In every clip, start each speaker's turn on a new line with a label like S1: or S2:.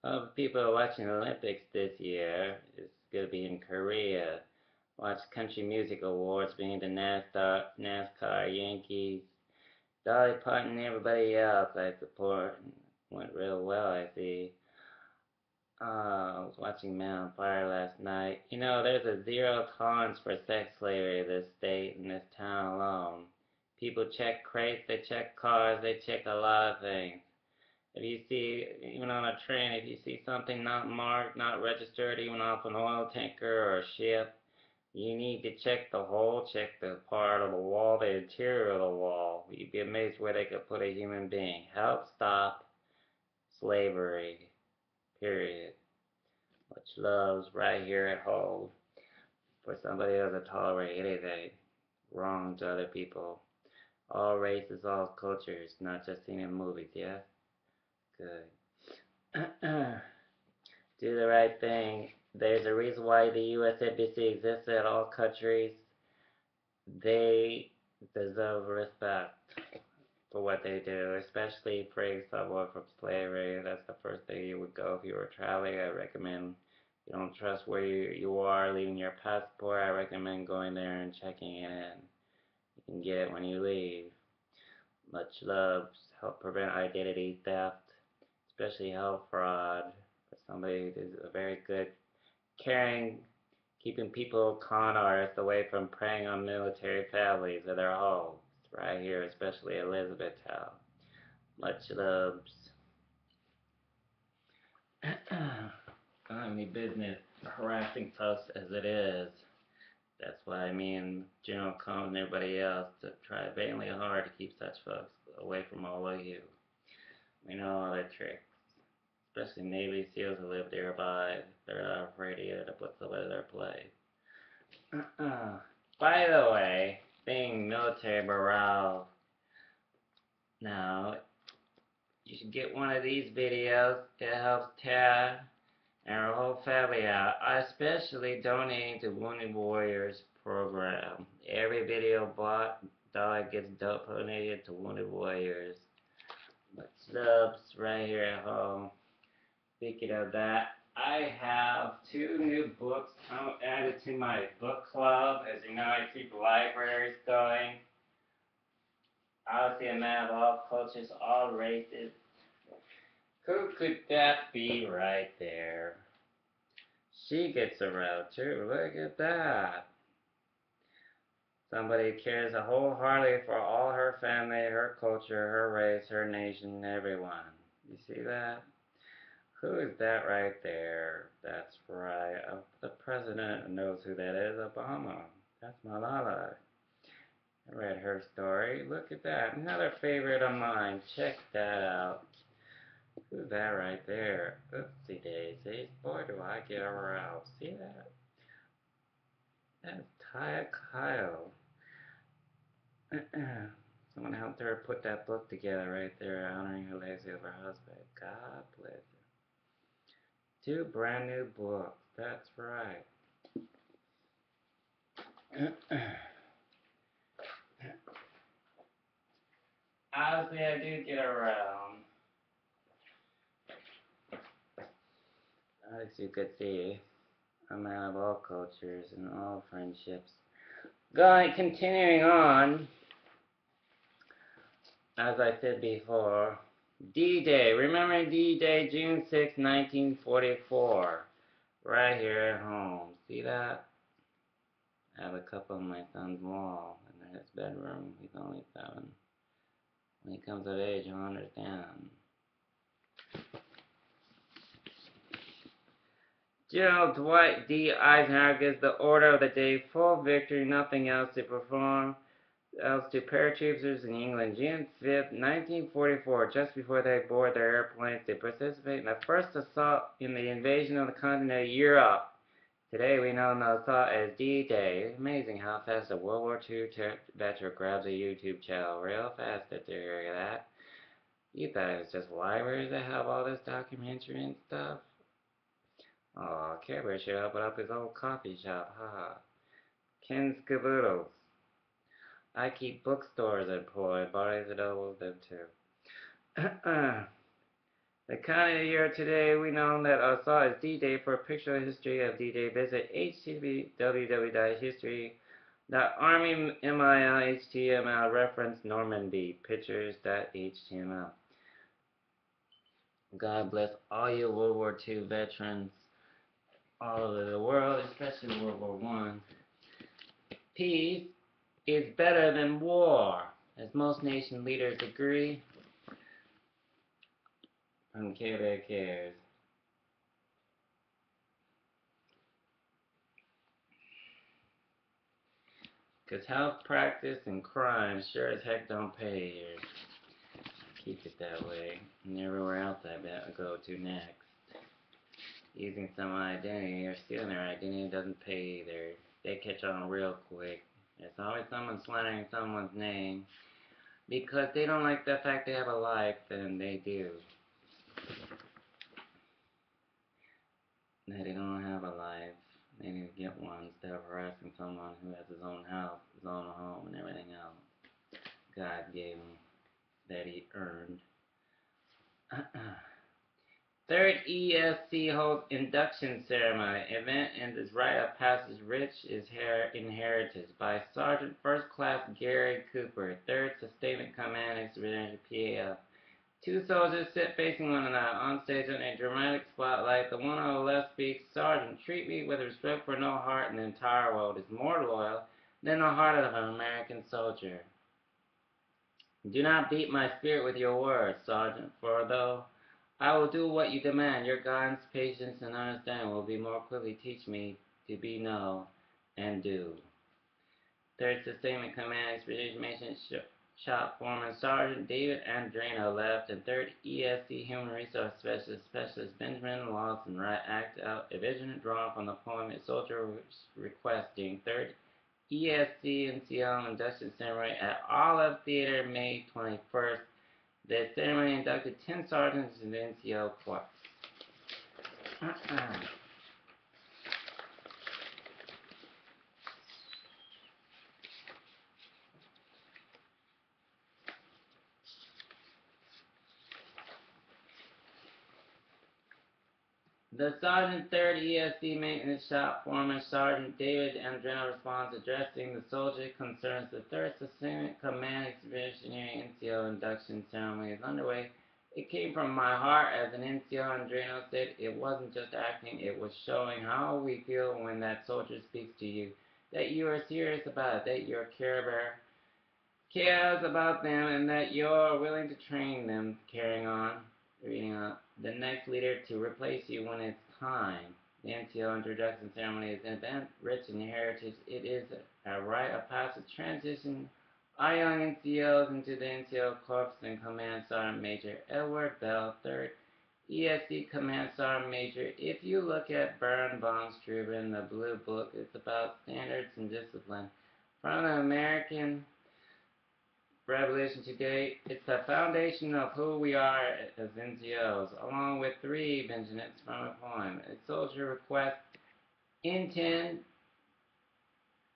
S1: Of people are watching the Olympics this year. It's going to be in Korea. Watch Country Music Awards being the NASCAR Yankees. Dolly Parton and everybody else I support. Went real well, I see. I was watching Man on Fire last night. You know, there's a zero tolerance for sex slavery in this state, in this town alone. People check crates, they check cars, they check a lot of things. If you see, even on a train, if you see something not marked, not registered, even off an oil tanker or a ship, you need to check the hole, check the part of the wall, the interior of the wall. You'd be amazed where they could put a human being. Help stop slavery. Period. Much love's right here at home for somebody who doesn't tolerate anything wrong to other people. All races, all cultures, not just seen in movies, yeah? Good. Do the right thing. There's a reason why the USNBC exists in all countries. They deserve respect for what they do, especially freeing someone from slavery. That's the first thing you would go if you were traveling. I recommend you don't trust where you are, leaving your passport. I recommend going there and checking it in. You can get it when you leave. Much love. Help prevent identity theft, especially health fraud. For somebody who's a very good caring, keeping people con artists away from preying on military families in their homes, right here, especially Elizabethtown. Much loves. I don't have any business harassing folks as it is. That's why me and General Combs and everybody else to try vainly hard to keep such folks away from all of you. We know all the tricks, especially Navy SEALs who live nearby. They're not afraid either to put somebody in their place. By the way, being military morale now, you should get one of these videos. It helps Tara and her whole family out. I especially donating to Wounded Warriors program. Every video bought dollar gets donated to Wounded Warriors. Much loves right here at home. Speaking of that, I have two new books added to my book club. As you know, I keep libraries going. Obviously, a man of all cultures, all races. Who could that be right there? She gets around too. Look at that. Somebody cares wholeheartedly for all her family, her culture, her race, her nation, everyone. You see that? Who is that right there? That's right. The president knows who that is. Obama. That's Malala. I read her story. Look at that. Another favorite of mine. Check that out. Who's that right there? Oopsie daisies. Boy, do I get aroused. See that? That's Taya Kyle. Someone helped her put that book together right there, honoring her legacy of her husband. God bless her. Two brand new books. That's right. Honestly, I do get around. As you could see, I'm a man of all cultures and all friendships. Continuing on, as I said before, D-Day. Remember D-Day, June 6, 1944. Right here at home. See that? I have a couple on my son's wall in his bedroom. He's only 7. When he comes of age, he'll understand. General Dwight D. Eisenhower gives the order of the day: full victory, nothing else to perform. Else to paratroopers in England, June 5, 1944, just before they board their airplanes to participate in the first assault in the invasion of the continent of Europe. Today we know the assault as D-Day. Amazing how fast a World War II veteran grabs a YouTube channel real fast after hearing that. You thought it was just libraries that have all this documentary and stuff? Oh, Care Bear should open up his old coffee shop, haha. Ken's Caboodles. I keep bookstores employed, Barnes and Nobles them too. The kind of year today, we know that I saw is D-Day. For a picture of history of D-Day, visit http://www.army.mil/html reference Normandy pictures.html. God bless all you World War II veterans all over the world, especially World War I. Peace is better than war, as most nation leaders agree. From Quebec Cares. Because health practice and crime sure as heck don't pay here. Keep it that way. And everywhere else I bet I go to next. Using someone's identity or stealing their identity doesn't pay either. They catch on real quick. There's always someone slandering someone's name because they don't like the fact they have a life, and they do. That they don't have a life. They need to get one instead of harassing someone who has his own house, his own home, and everything else God gave him that he earned. Third ESC holds induction ceremony. Event and this rite of passage rich is inherited by Sergeant First Class Gary Cooper, 3rd Sustainment Command Expeditionary PAL. Two soldiers sit facing one another on stage in a dramatic spotlight. The one on the left speaks, "Sergeant, treat me with respect, for no heart in the entire world is more loyal than the heart of an American soldier. Do not beat my spirit with your words, Sergeant, for though I will do what you demand, your guidance, patience, and understanding will be more quickly teach me to be know and do." 3rd Sustainment Command Expedition Shop Foreman Sergeant David Andreno left, and 3rd ESC Human Resource Specialist Benjamin Lawson right act out a vision drawn from the poem A Soldier Requesting. 3rd ESC NCO induction ceremony at Olive Theater, May 21st. The ceremony inducted 10 sergeants in the NCO Corps. The Sergeant 3rd ESC Maintenance Shop Foreman Sergeant David Andreno responds addressing the soldier concerns. The 3rd Sustainment Command Expeditionary NCO induction ceremony is underway. It came from my heart, as an NCO Andreno said. It wasn't just acting, it was showing how we feel when that soldier speaks to you, that you are serious about it, that you're a care bearer, cares about them, and that you're willing to train them. Carrying on, reading on. The next leader to replace you when it's time. The NCO introduction ceremony is an event rich in heritage. It is a rite of passage transition our young NCOs into the NCO Corps and Command Sergeant Major Edward Bell, 3rd ESC Command Sergeant Major. If you look at Baron von Steuben, the Blue Book, it's about standards and discipline. From the American Revelation today, it's the foundation of who we are as NCOs, along with 3 vignettes from a poem. A soldier request intend,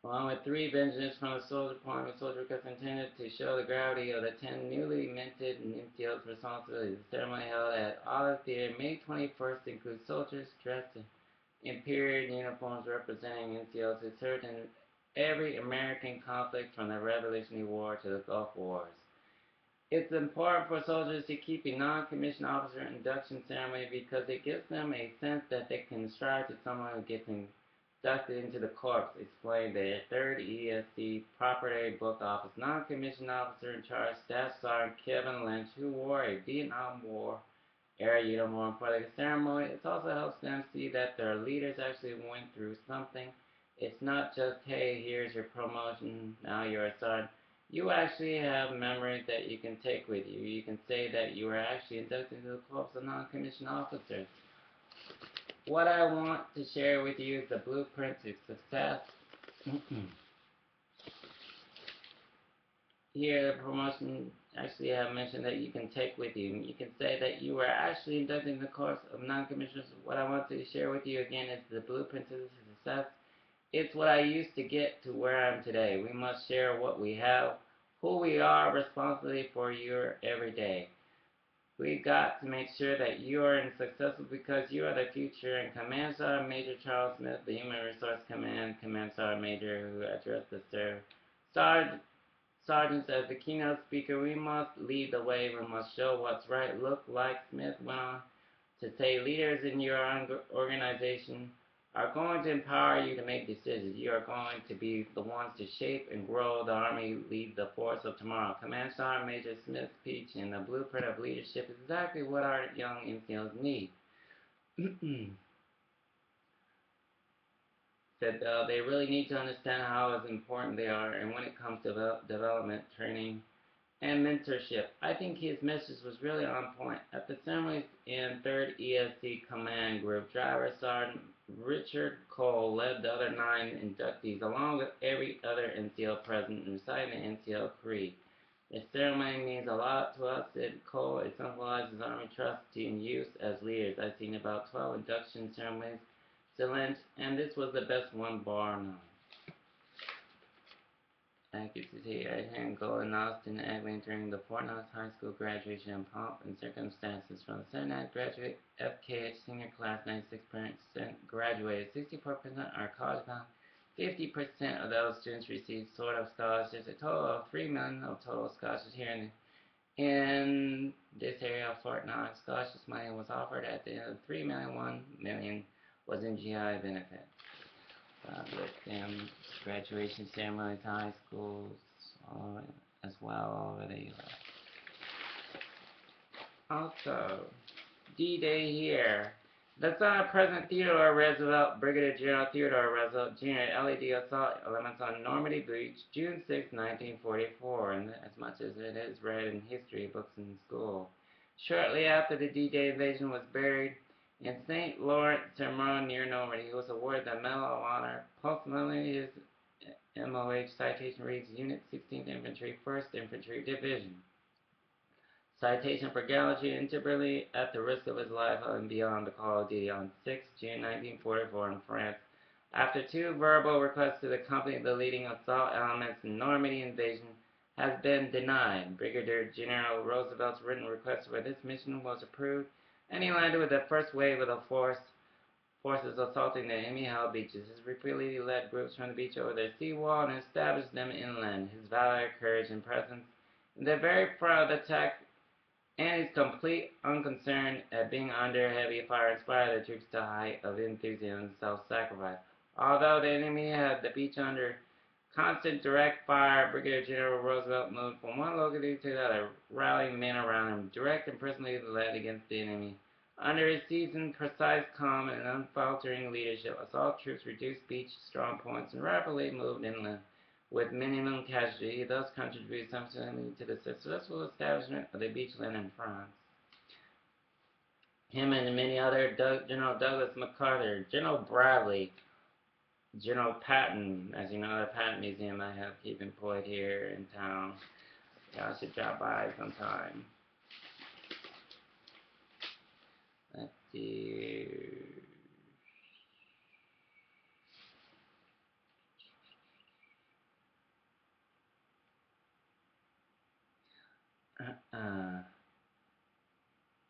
S1: along with 3 vignettes from a soldier poem. A soldier request intended to show the gravity of the 10 newly minted NCOs' responsibilities. The ceremony held at Olive Theater, May 21st, includes soldiers dressed in period uniforms representing NCOs who served in every American conflict from the Revolutionary War to the Gulf Wars. It's important for soldiers to keep a non-commissioned officer induction ceremony because it gives them a sense that they can strive to someone who gets inducted into the Corps, explained the 3rd ESC Proprietary Book Office non-commissioned officer in charge, Staff Sergeant Kevin Lynch, who wore a Vietnam War era uniform for the ceremony. It also helps them see that their leaders actually went through something. It's not just, hey, here's your promotion, now you're a sergeant. You actually have memories that you can take with you. You can say that you were actually inducted into the Corps of Non-Commissioned Officers. What I want to share with you is the blueprint to success. Here, the promotion actually have mentioned that you can take with you. You can say that you were actually inducted in the Corps of Non-Commissioners. What I want to share with you again is the blueprint to success. It's what I used to get to where I am today. We must share what we have, who we are, responsibility for your every day. We got to make sure that you are successful because you are the future. And Command Sergeant Major Charles Smith, the Human Resource Command Sergeant Major who addressed the sergeants as the keynote speaker, we must lead the way. We must show what's right. Look like Smith went on to say, leaders in your organization are going to empower you to make decisions. You are going to be the ones to shape and grow the Army, lead the force of tomorrow. Command Sergeant Major Smith's speech and the blueprint of leadership is exactly what our young NCOs need. Said they really need to understand how important they are, and when it comes to development, training, and mentorship. I think his message was really on point. At the ceremonies in 3rd ESC Command Group, Driver Sergeant Richard Cole led the other 9 inductees, along with every other NCO present, in reciting the NCO Creed. This ceremony means a lot to us, said Cole. It symbolizes Army trust in youth as leaders. I've seen about 12 induction ceremonies to Lynch, and this was the best one, bar none. Accuracy and goal in Austin, Abilene during the Fort Knox High School graduation pomp and circumstances. From the 79th graduate FKH senior class, 96% graduated, 64% are college bound, 50% of those students received sort of scholarships. A total of 3 million of total scholarships here in this area of Fort Knox. Scholarships money was offered at the end of 3 million. 1 million was in GI benefit. With them, graduation ceremonies, high schools, as well all over the U.S. Also, D-Day here. The son of President Theodore Roosevelt, Brigadier General Theodore Roosevelt Jr., LED assault elements on Normandy Beach, June 6, 1944, and as much as it is read in history books in school. Shortly after the D-Day invasion was buried in St. Lawrence-sur-Marne near Normandy, he was awarded the Medal of Honor. Posthumously, his MOH citation reads, Unit 16th Infantry, 1st Infantry Division. Citation for gallantry and temporarily at the risk of his life and beyond the call of duty on 6 June 1944 in France. After 2 verbal requests to accompany the leading assault elements in Normandy invasion has been denied, Brigadier General Roosevelt's written request for this mission was approved, and he landed with the first wave of the forces assaulting the enemy-held beaches. He repeatedly led groups from the beach over their seawall and established them inland. His valor, courage, and presence in the very front of the attack and his complete unconcern at being under heavy fire inspired the troops to a height of enthusiasm and self-sacrifice. Although the enemy had the beach under constant direct fire, Brigadier General Roosevelt moved from one locality to the other, rallying men around him, direct and personally led against the enemy. Under his seasoned, precise, calm, and unfaltering leadership, assault troops reduced beach strong points and rapidly moved inland. With minimum casualty, he thus contributed substantially to the successful establishment of the beachland in France. Him and many other, General Douglas MacArthur, General Bradley, General Patton, as you know, the Patton Museum I have keep employed here in town. Y'all should drop by sometime. Let's see.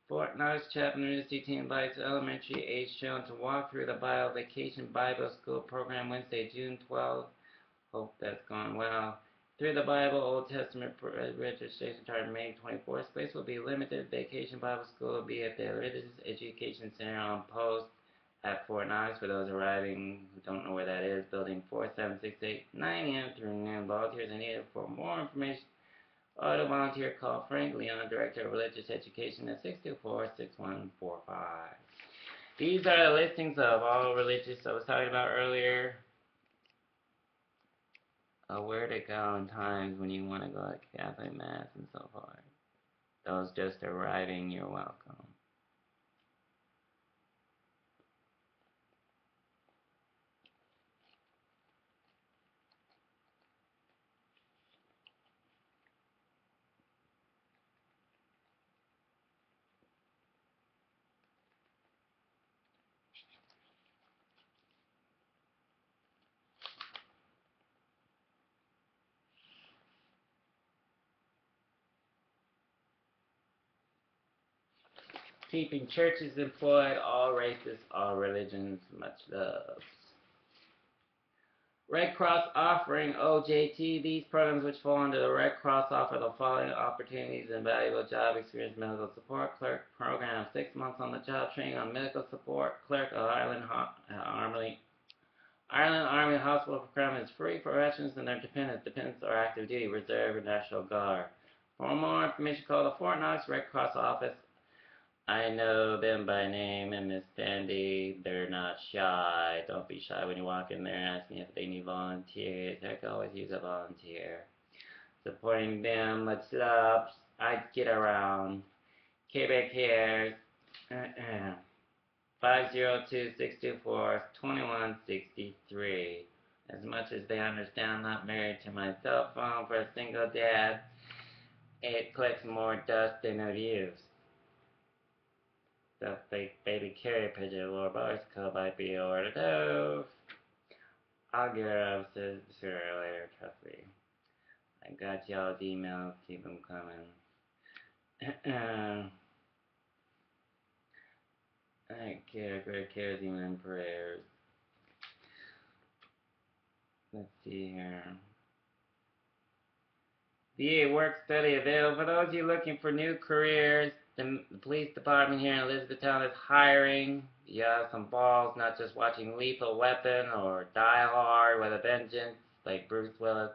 S1: Fort Knox Chaplain University team invites elementary age children to walk through the Bible Vacation Bible School program Wednesday, June 12th. Hope that's going well. Through the Bible, Old Testament registration starting May 24th. Space will be limited. Vacation Bible School will be at the Religious Education Center on post at Fort Knox. For those arriving who don't know where that is, building 4768, 9 a.m. through noon. Volunteers are needed. For more information, or to volunteer, call Frank Leon, Director of Religious Education at 624-6145. These are the listings of all religious I was talking about earlier. Where to go in times when you want to go to Catholic Mass and so forth. Those just arriving, you're welcome. keeping churches employed, all races, all religions. Much love. Red Cross offering OJT. These programs, which fall under the Red Cross, offer the following opportunities and valuable job experience: medical support clerk program, 6 months on the job training on medical support clerk of Ireland Army Hospital program is free for veterans and their dependents. Dependents are active duty, reserve, and National Guard. For more information, call the Fort Knox Red Cross office. I know them by name and Miss Sandy. They're not shy. Don't be shy when you walk in there asking if they need volunteers. I can always use a volunteer. Supporting them, much love. I get around. Quebec cares. 502-624-2163. As much as they understand I'm not married to my cell phone for a single dad, it collects more dust than it views. The fake baby carrier pigeon or boys could might be ordered out. I'll get up sooner or later, trust me. I got y'all's emails, keep them coming. I care, great cares, even prayers. Let's see here. VA work study available for those of you looking for new careers. The police department here in Elizabethtown is hiring. You have some balls, not just watching Lethal Weapon or Die Hard with a Vengeance like Bruce Willis.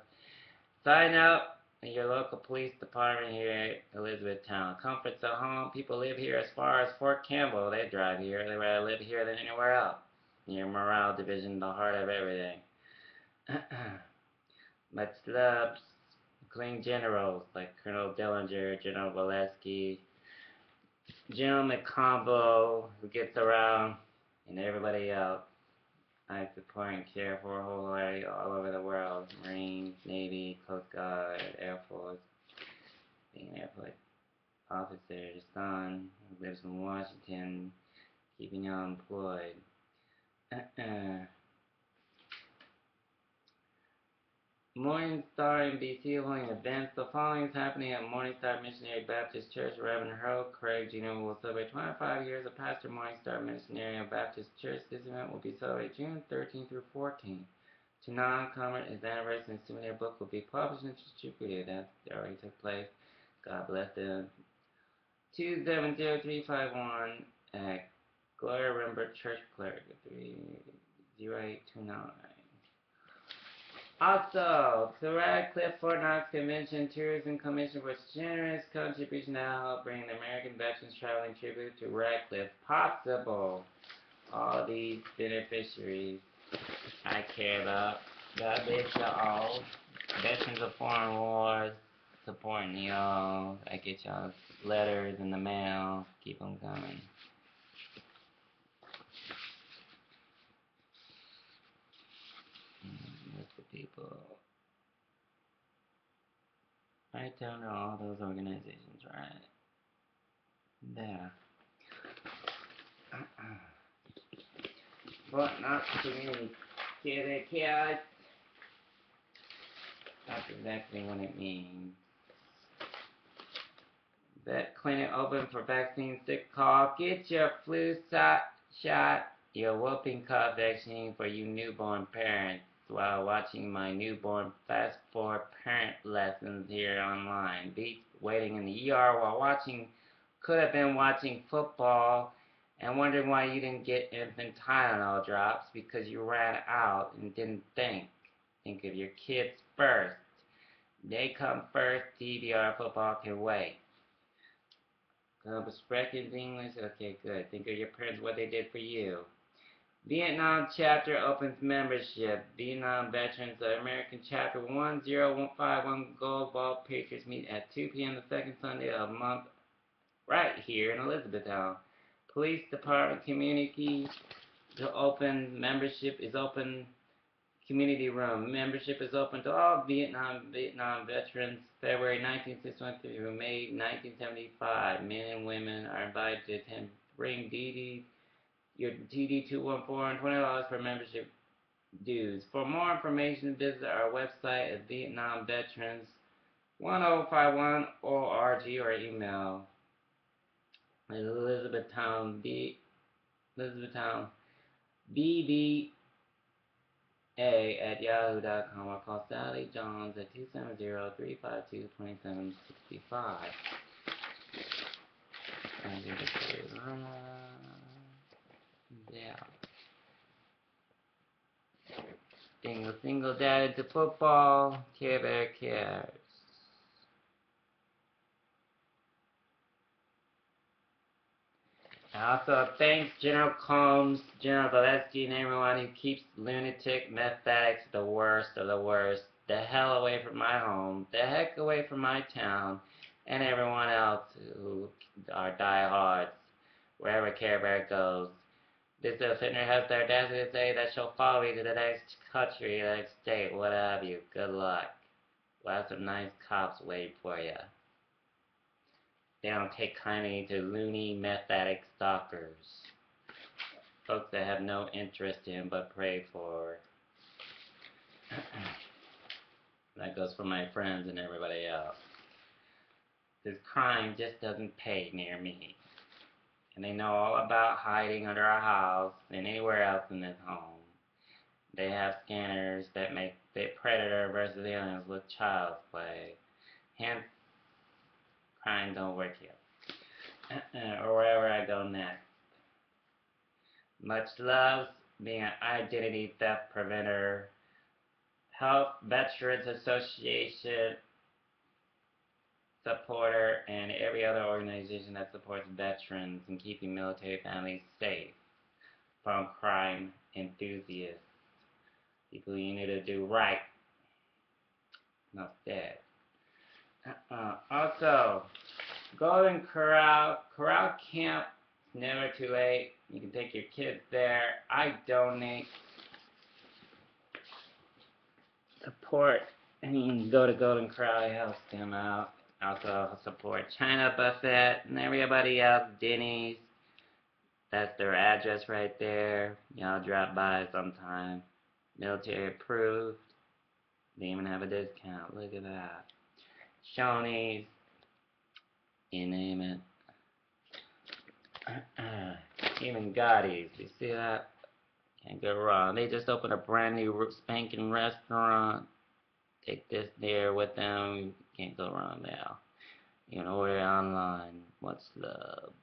S1: Sign up in your local police department here at Elizabethtown. Comforts at home. People live here as far as Fort Campbell. They drive here. They rather live here than anywhere else. Your morale division, the heart of everything. Much love. Clean generals like Colonel Dillinger, General Valesky, General McCombo, who gets around, and everybody else. I support and care for wholeheartedly all over the world. Marines, Navy, Coast Guard, Air Force, being an Air Force officer, son, who lives in Washington, keeping y'all employed. Morning Star NBC holding events. The following is happening at Morning Star Missionary Baptist Church. Reverend Harold Craig Jr. will celebrate 25 years of pastor Morning Star Missionary Baptist Church. This event will be celebrated June 13th through 14th. To non-comers, his anniversary and souvenir book will be published and distributed. That already took place. God bless them. 270351 at Gloria Rember Church Clerk 30829. Also, the Radcliffe Fort Knox Convention Tourism Commission for its generous contribution to help bring the American veterans traveling tribute to Radcliffe possible. All these beneficiaries I care about. God bless y'all. Veterans of foreign wars, supporting y'all. I get y'all's letters in the mail. Keep them coming. That's the people. Right down to all those organizations, right? There. Fort Knox Community Ky. That's exactly what it means. Vet clinic open for vaccine sick call. Get your flu shot, your whooping cough vaccine for you newborn parents while watching my newborn fast forward parent lessons here online. Beats waiting in the ER while watching, could have been watching football and wondering why you didn't get infant Tylenol drops because you ran out and didn't think. Think of your kids first. They come first, TBR football can wait. Sprechen English? Okay, good. Think of your parents, what they did for you. Vietnam chapter opens membership. Vietnam Veterans American Chapter 1051 Gold Ball Patriots meet at 2 p.m. the second Sunday of the month right here in Elizabethtown. Police Department Community to open. Membership is open. Community room. Membership is open to all Vietnam veterans. February 1961 through May 1975. Men and women are invited to attend. Bring your DD214 and $20 for membership dues. For more information, visit our website at Vietnam Veterans 1051 org or email Elizabethtown BBA at yahoo.com, or call Sally Jones at 270-352-2765. Yeah. Being a single dad into football, Care Bear cares. Also, thanks General Combs, General Valesky, and everyone who keeps lunatic meth addicts the worst of the worst, the hell away from my home, the heck away from my town, and everyone else who are diehards, wherever Care Bear goes. This offender has the audacity to say that she'll follow me to the next country, the next state, what have you. Good luck. We'll have some nice cops waiting for you. They don't take kindly to loony meth addict stalkers. Folks that have no interest in but pray for. That goes for my friends and everybody else. This crime just doesn't pay near me. And they know all about hiding under a house and anywhere else in this home. They have scanners that make the predator versus aliens look child's play. Hence, crime don't work here. Or wherever I go next. Much love, being an identity theft preventer, Health Veterans Association supporter, and every other organization that supports veterans and keeping military families safe from crime enthusiasts. People you need to do right, not dead. Also, Golden Corral Camp, it's never too late. You can take your kids there. I donate, support, and you can go to Golden Corral, it helps them out. Also support China Buffet and everybody else, Denny's. That's their address right there. Y'all drop by sometime. Military approved. They even have a discount. Look at that. Shoney's. You name it. Even Gotti's. You see that? Can't go wrong. They just opened a brand new spanking restaurant. Take this there with them. Can't go wrong now. You can order online. Much love.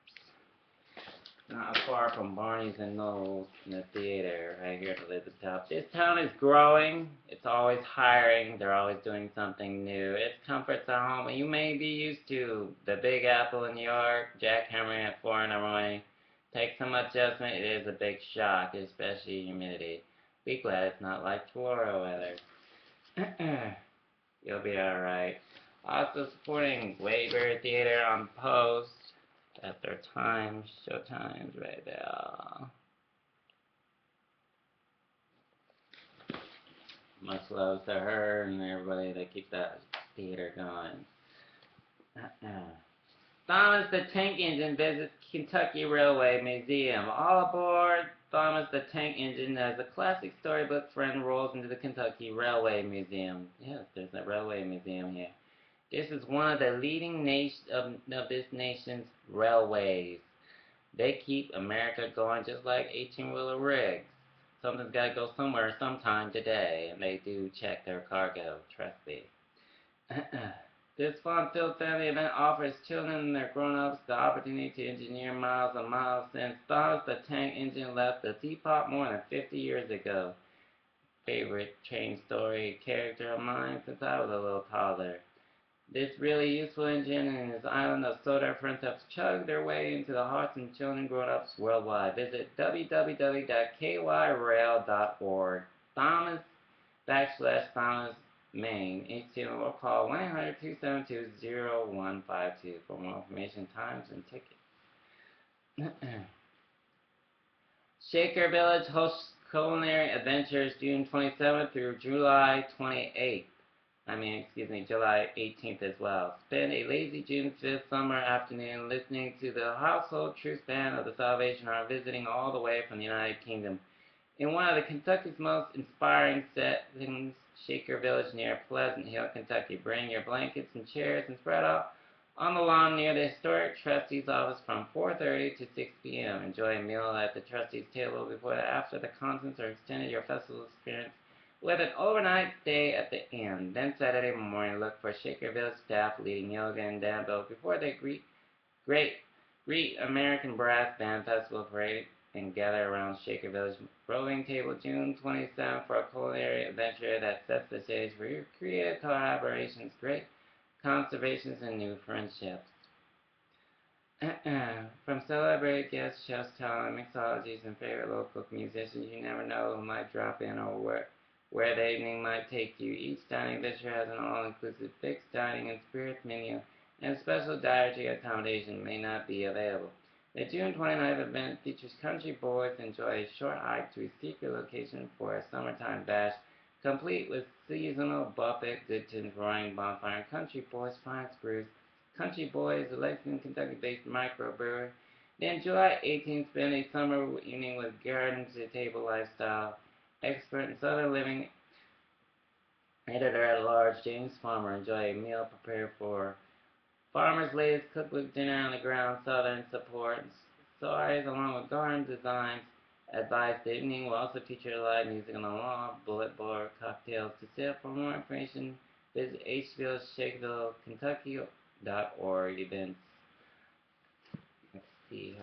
S1: Not far from Barney's and Nobles in the theater, right here at Elizabethtown. This town is growing. It's always hiring. They're always doing something new. Its comforts at home you may be used to. The Big Apple in New York, jackhammering at 4 in the morning. Takes some adjustment. It is a big shock, especially humidity. Be glad it's not like Florida weather. You'll be alright. Also supporting Waybury Theater on Post. At their times, show times right there. Much love to her and everybody that keeps that theater going. Thomas the Tank Engine visits Kentucky Railway Museum. All aboard! Thomas the Tank Engine, as a classic storybook friend, rolls into the Kentucky Railway Museum. Yes, there's a railway museum here. This is one of the leading of this nation's railways. They keep America going just like 18-wheeler rigs. Something's got to go somewhere sometime today, and they do check their cargo, trust me. This fun-filled family event offers children and their grown-ups the opportunity to engineer miles and miles since Thomas the Tank Engine left the teapot more than 50 years ago. Favorite train story character of mine since I was a little toddler. This really useful engine and his island of soda friends have chugged their way into the hearts of children and grown-ups worldwide. Visit www.kyrail.org. Thomas Maine, 18, or call 1-800-272-0152 for more information, times, and tickets. Shaker Village hosts culinary adventures June 27th through July 28th. July 18th as well. Spend a lazy June 5th summer afternoon listening to the Household Truth Band of the Salvation Army visiting all the way from the United Kingdom. In one of the Kentucky's most inspiring settings, Shaker Village near Pleasant Hill, Kentucky. Bring your blankets and chairs and spread out On the lawn near the historic trustee's office from 4:30 to 6 p.m. Enjoy a meal at the trustee's table before and after the concerts or extended your festival experience with an overnight stay at the inn. Then Saturday morning, look for Shaker Village staff leading yoga and danbo before they great American Brass Band Festival Parade and gather around Shaker Village Rolling Table June 27th for a culinary adventure that sets the stage for your creative collaborations, great conservations, and new friendships. From celebrated guest chefs, talent, mixologies, and favorite local musicians, you never know who might drop in or where the evening might take you. Each dining adventure has an all-inclusive fixed dining and spirits menu, and special dietary accommodation may not be available. The June 29th event features country boys enjoy a short hike to a secret location for a summertime bash, complete with seasonal buffet, good tunes, roaring bonfire, and country boys' finest brews. Country Boys, a Lexington, Kentucky-based microbrewer. Then July 18th, spend a summer evening with garden-to-table lifestyle expert in Southern living, editor-at-large James Farmer. Enjoy a meal prepared for Farmer's latest cookbook, Dinner on the Ground, Southern support, stories along with garden designs. Advice the evening will also feature live music on the lawn, bullet board, cocktails to sip. For more information, visit HVilleShakevilleKentucky.org events. Let's see.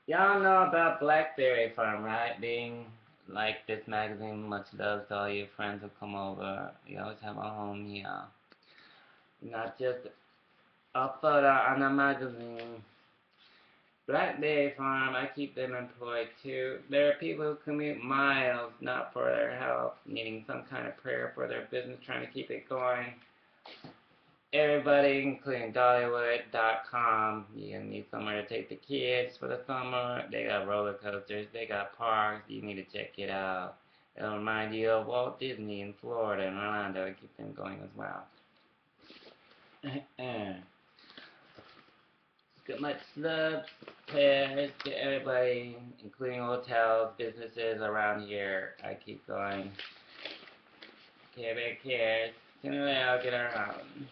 S1: Y'all know about Blackberry Farm, right? Being like this magazine, much loves to all your friends who come over. You always have a home here. Not just a photo on a magazine. Blackberry Farm, I keep them employed too. There are people who commute miles, not for their health, needing some kind of prayer for their business, trying to keep it going. Everybody, including Dollywood.com, you need somewhere to take the kids for the summer. They got roller coasters, they got parks. You need to check it out. It'll remind you of Walt Disney in Florida and Orlando. Keep them going as well. Got much love, prayers to everybody, including hotels, businesses around here. I keep going. Care Bear cares. Sooner or later I'll get around.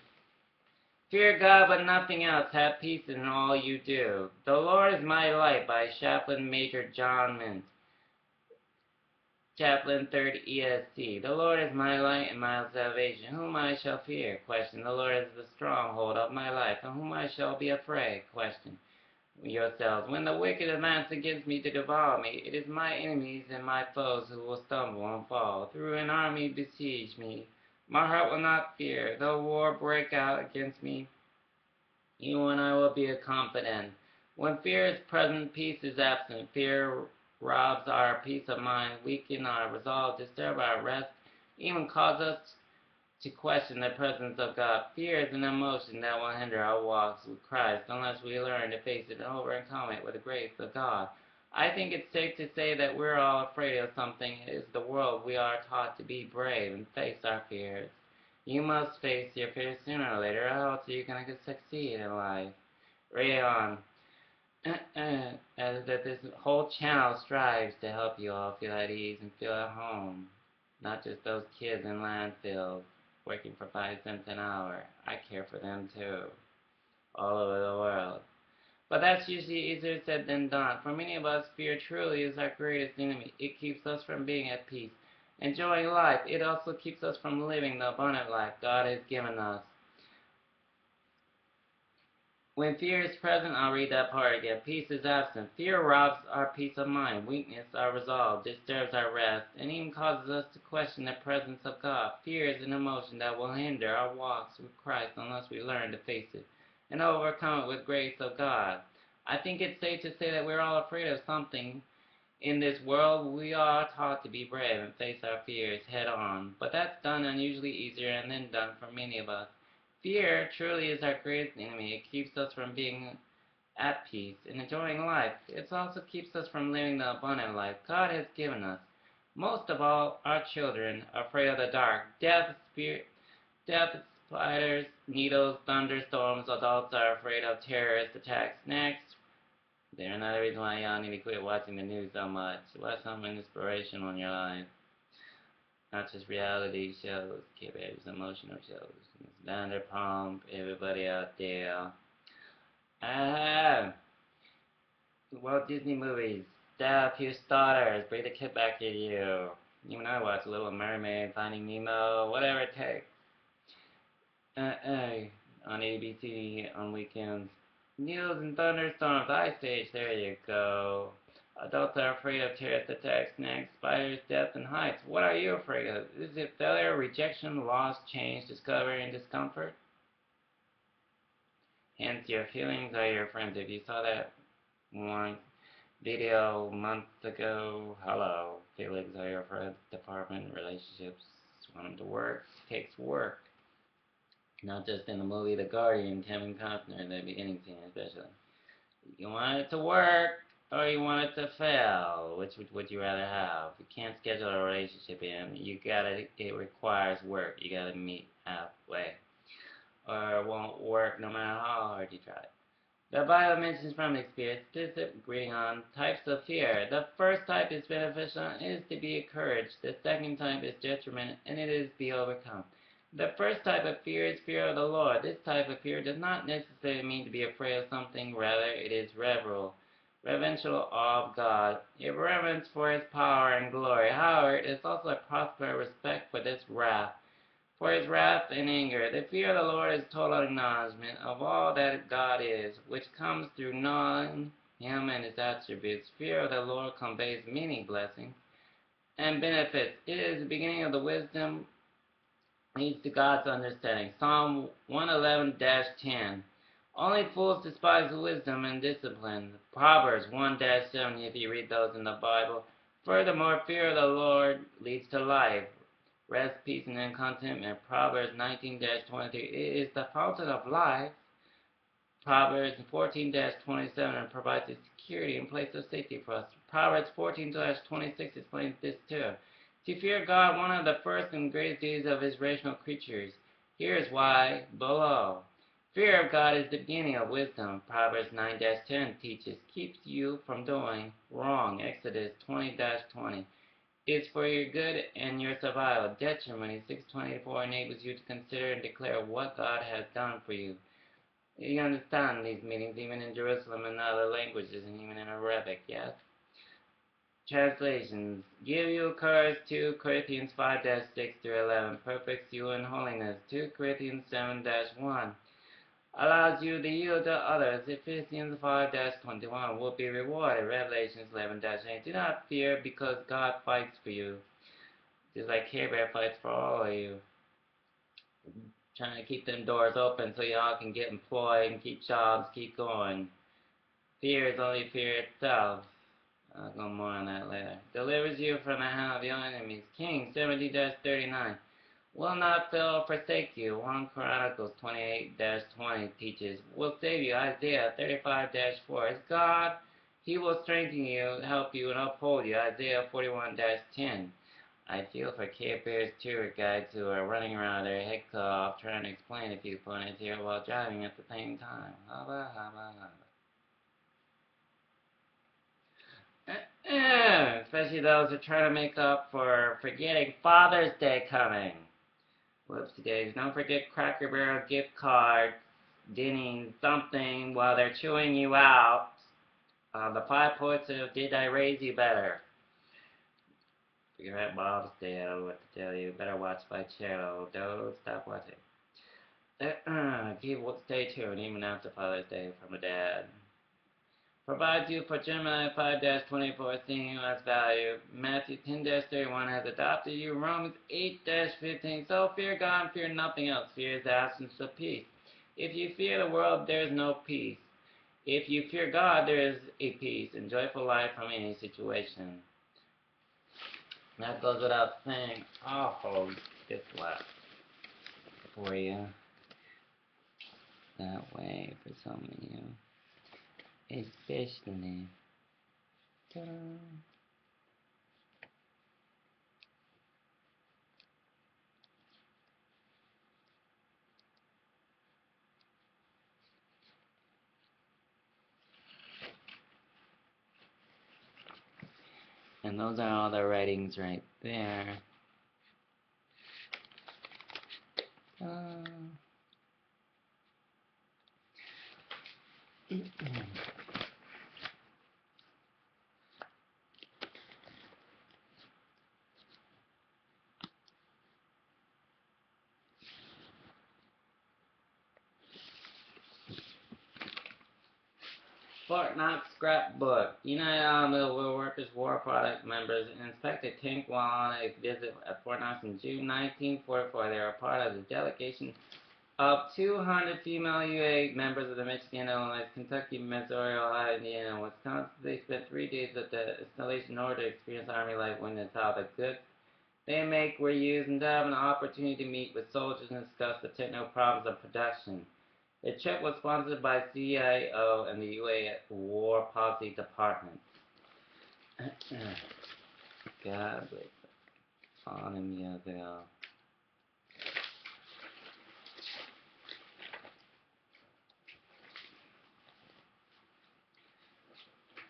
S1: Fear God but nothing else. Have peace in all you do. The Lord is my light by Chaplain Major John Mint. Chaplain 3rd ESC. The Lord is my light and my salvation. Whom I shall fear? Question. The Lord is the stronghold of my life. And whom I shall be afraid? Question. Yourselves. When the wicked advance against me to devour me, it is my enemies and my foes who will stumble and fall. Through an army besiege me. My heart will not fear, though war break out against me. You and I will be confident. When fear is present, peace is absent. Fear robs our peace of mind, weaken our resolve, disturb our rest, even cause us to question the presence of God. Fear is an emotion that will hinder our walks with Christ unless we learn to face it and overcome it with the grace of God. I think it's safe to say that we're all afraid of something. It is the world. We are taught to be brave and face our fears. You must face your fears sooner or later, or else you're going to succeed in life. Read on. As that this whole channel strives to help you all feel at ease and feel at home. Not just those kids in landfills working for 5 cents an hour. I care for them too, all over the world. But that's usually easier said than done. For many of us, fear truly is our greatest enemy. It keeps us from being at peace, enjoying life. It also keeps us from living the abundant life God has given us. When fear is present, I'll read that part again. Peace is absent. Fear robs our peace of mind, weakness our resolve, disturbs our rest, and even causes us to question the presence of God. Fear is an emotion that will hinder our walks with Christ unless we learn to face it and overcome it with grace of God. I think it's safe to say that we're all afraid of something. In this world, we are taught to be brave and face our fears head on, but that's done unusually easier and then done for many of us. Fear truly is our greatest enemy. It keeps us from being at peace and enjoying life. It also keeps us from living the abundant life God has given us. Most of all, our children are afraid of the dark, death, spiders, needles, thunderstorms. Adults are afraid of terrorist attacks. Next. There's another reason why y'all need to quit watching the news so much. Watch something inspirational in your life. not just reality shows, Care Bears, emotional shows. Vanderpump, everybody out there. Ah, Walt Disney movies, Death, Few Starters, Bring the Kid Back to You. You and I watch Little Mermaid, Finding Nemo, whatever it takes. Uh, on ABC on weekends. Needles and thunderstorms, Ice Age, there you go. Adults are afraid of terrorist attacks, snakes, spiders, death, and heights. What are you afraid of? Is it failure, rejection, loss, change, discovery, and discomfort? Hence, your feelings are your friends. If you saw that one video months ago, hello, feelings are your friends. Department, relationships, want them to work, takes work. Not just in the movie The Guardian, Kevin Costner in the beginning scene especially. You want it to work or you want it to fail? Which would you rather have? You can't schedule a relationship in. It requires work. You gotta meet halfway. Or it won't work no matter how hard you try. The Bible mentions from experience, disagreeing on types of fear. The first type is beneficial and is to be encouraged. The second type is detriment and it is to be overcome. The first type of fear is fear of the Lord. This type of fear does not necessarily mean to be afraid of something, rather it is reverential awe of God, a reverence for his power and glory. However, it is also a proper respect for this wrath. For his wrath and anger. The fear of the Lord is total acknowledgement of all that God is, which comes through knowing him and his attributes. Fear of the Lord conveys many blessings and benefits. It is the beginning of the wisdom leads to God's understanding. Psalm 111-10. Only fools despise wisdom and discipline. Proverbs 1-7, if you read those in the Bible. Furthermore, fear of the Lord leads to life, rest, peace, and contentment. Proverbs 19-23. It is the fountain of life. Proverbs 14-27 provides a security and place of safety for us. Proverbs 14-26 explains this too. To fear God, one of the first and greatest duties of his rational creatures. Here is why below. Fear of God is the beginning of wisdom. Proverbs 9-10 teaches, keeps you from doing wrong. Exodus 20-20. It's for your good and your survival. Deuteronomy 6:24 enables you to consider and declare what God has done for you. You understand these meanings even in Jerusalem and other languages and even in Arabic, yes? Translations. Give you courage, 2 Corinthians 5-6-11. Perfects you in holiness, 2 Corinthians 7-1. Allows you to yield to others, Ephesians 5-21. Will be rewarded, Revelations 11-8. Do not fear because God fights for you. Just like Care Bear fights for all of you. Trying to keep them doors open so y'all can get employed and keep jobs, keep going. Fear is only fear itself. I'll go more on that later. Delivers you from the hand of your enemies. King 70-39. Will not fail or forsake you. 1 Chronicles 28-20 teaches. Will save you. Isaiah 35-4. Is God. He will strengthen you, help you, and uphold you. Isaiah 41-10. I feel for Care Bears tour guides who are running around their head cut off trying to explain a few points here while driving at the same time. Hubba, hubba, hubba. Especially those who try to make up for forgetting Father's Day coming. Whoopsie days. Don't forget Cracker Barrel gift cards, Denny's, something while they're chewing you out. The 5 points of Did I Raise You Better? You're at Bob's Day, I don't know what to tell you. Better watch my channel. Don't stop watching. Stay tuned even after Father's Day from a dad. Provides you for Gemini 5-24, seeing you as value. Matthew 10-31 has adopted you. Romans 8-15. So fear God and fear nothing else. Fear is the absence of peace. If you fear the world, there is no peace. If you fear God, there is a peace and joyful life from any situation. That goes without saying. I'll hold this lap for you. That way for some of you. Especially. Ta-da. And those are all the writings right there. Fort Knox scrapbook. United Middle Workers War Product members inspected tank while on a visit at Fort Knox in June 1944. They were part of the delegation of 200 female UA members of the Michigan, Illinois, Kentucky, Missouri, Ohio, Indiana, and Wisconsin. They spent 3 days at the installation in order to experience Army life when the top of goods they make were used and to have an opportunity to meet with soldiers and discuss the technical problems of production. The trip was sponsored by CIO and the UA War Policy Department. God bless on him years ago.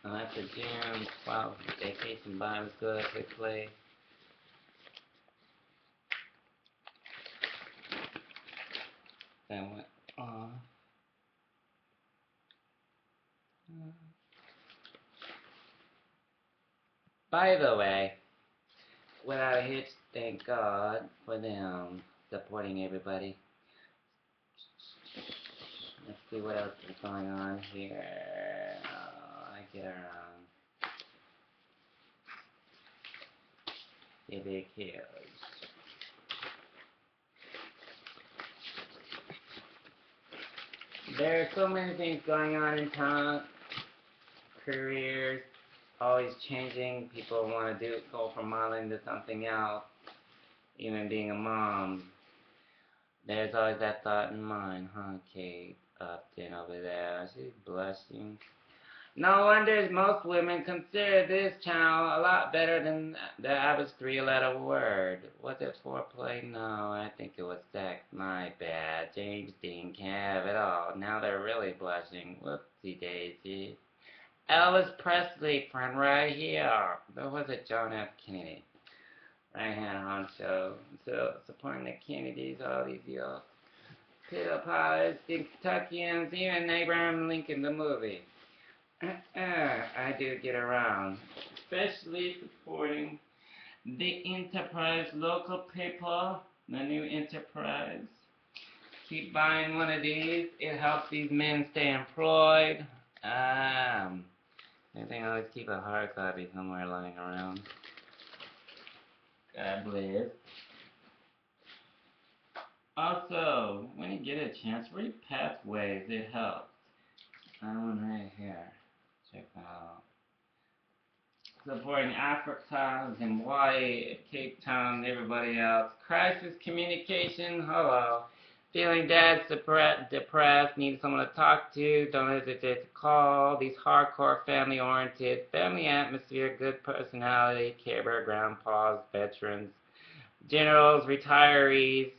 S1: After June 12th, vacation Bible school took place. Then went off. By the way, without a hitch, thank God for them supporting everybody. Let's see what else is going on here. I get around. The big hills. There are so many things going on in town. Careers always changing. People want to go from modeling to something else. Even being a mom. There's always that thought in mind, huh, Kate Upton over there. She's blushing. No wonder most women consider this channel a lot better than the average 3-letter word. Was it foreplay? No, I think it was sex. My bad. James didn't have it all. Now they're really blushing. Whoopsie daisy. Elvis Presley, friend, right here. Or was it John F. Kennedy? Right-hand honcho. So, supporting the Kennedys all these years. Peter Pilots, the Kentuckians, even Abraham Lincoln, the movie. I do get around. Especially supporting the Enterprise local people, the new Enterprise. Keep buying one of these. It helps these men stay employed. I think I always keep a hard copy somewhere lying around. God bless. Also, when you get a chance, read Pathways. It helps. That one right here. Check that out. Supporting Africa, Zimbabwe, Cape Town, everybody else. Crisis communication. Hello. Feeling dead, depressed, need someone to talk to, don't hesitate to call. These hardcore family-oriented, family atmosphere, good personality, Care Bear grandpas, veterans, generals, retirees.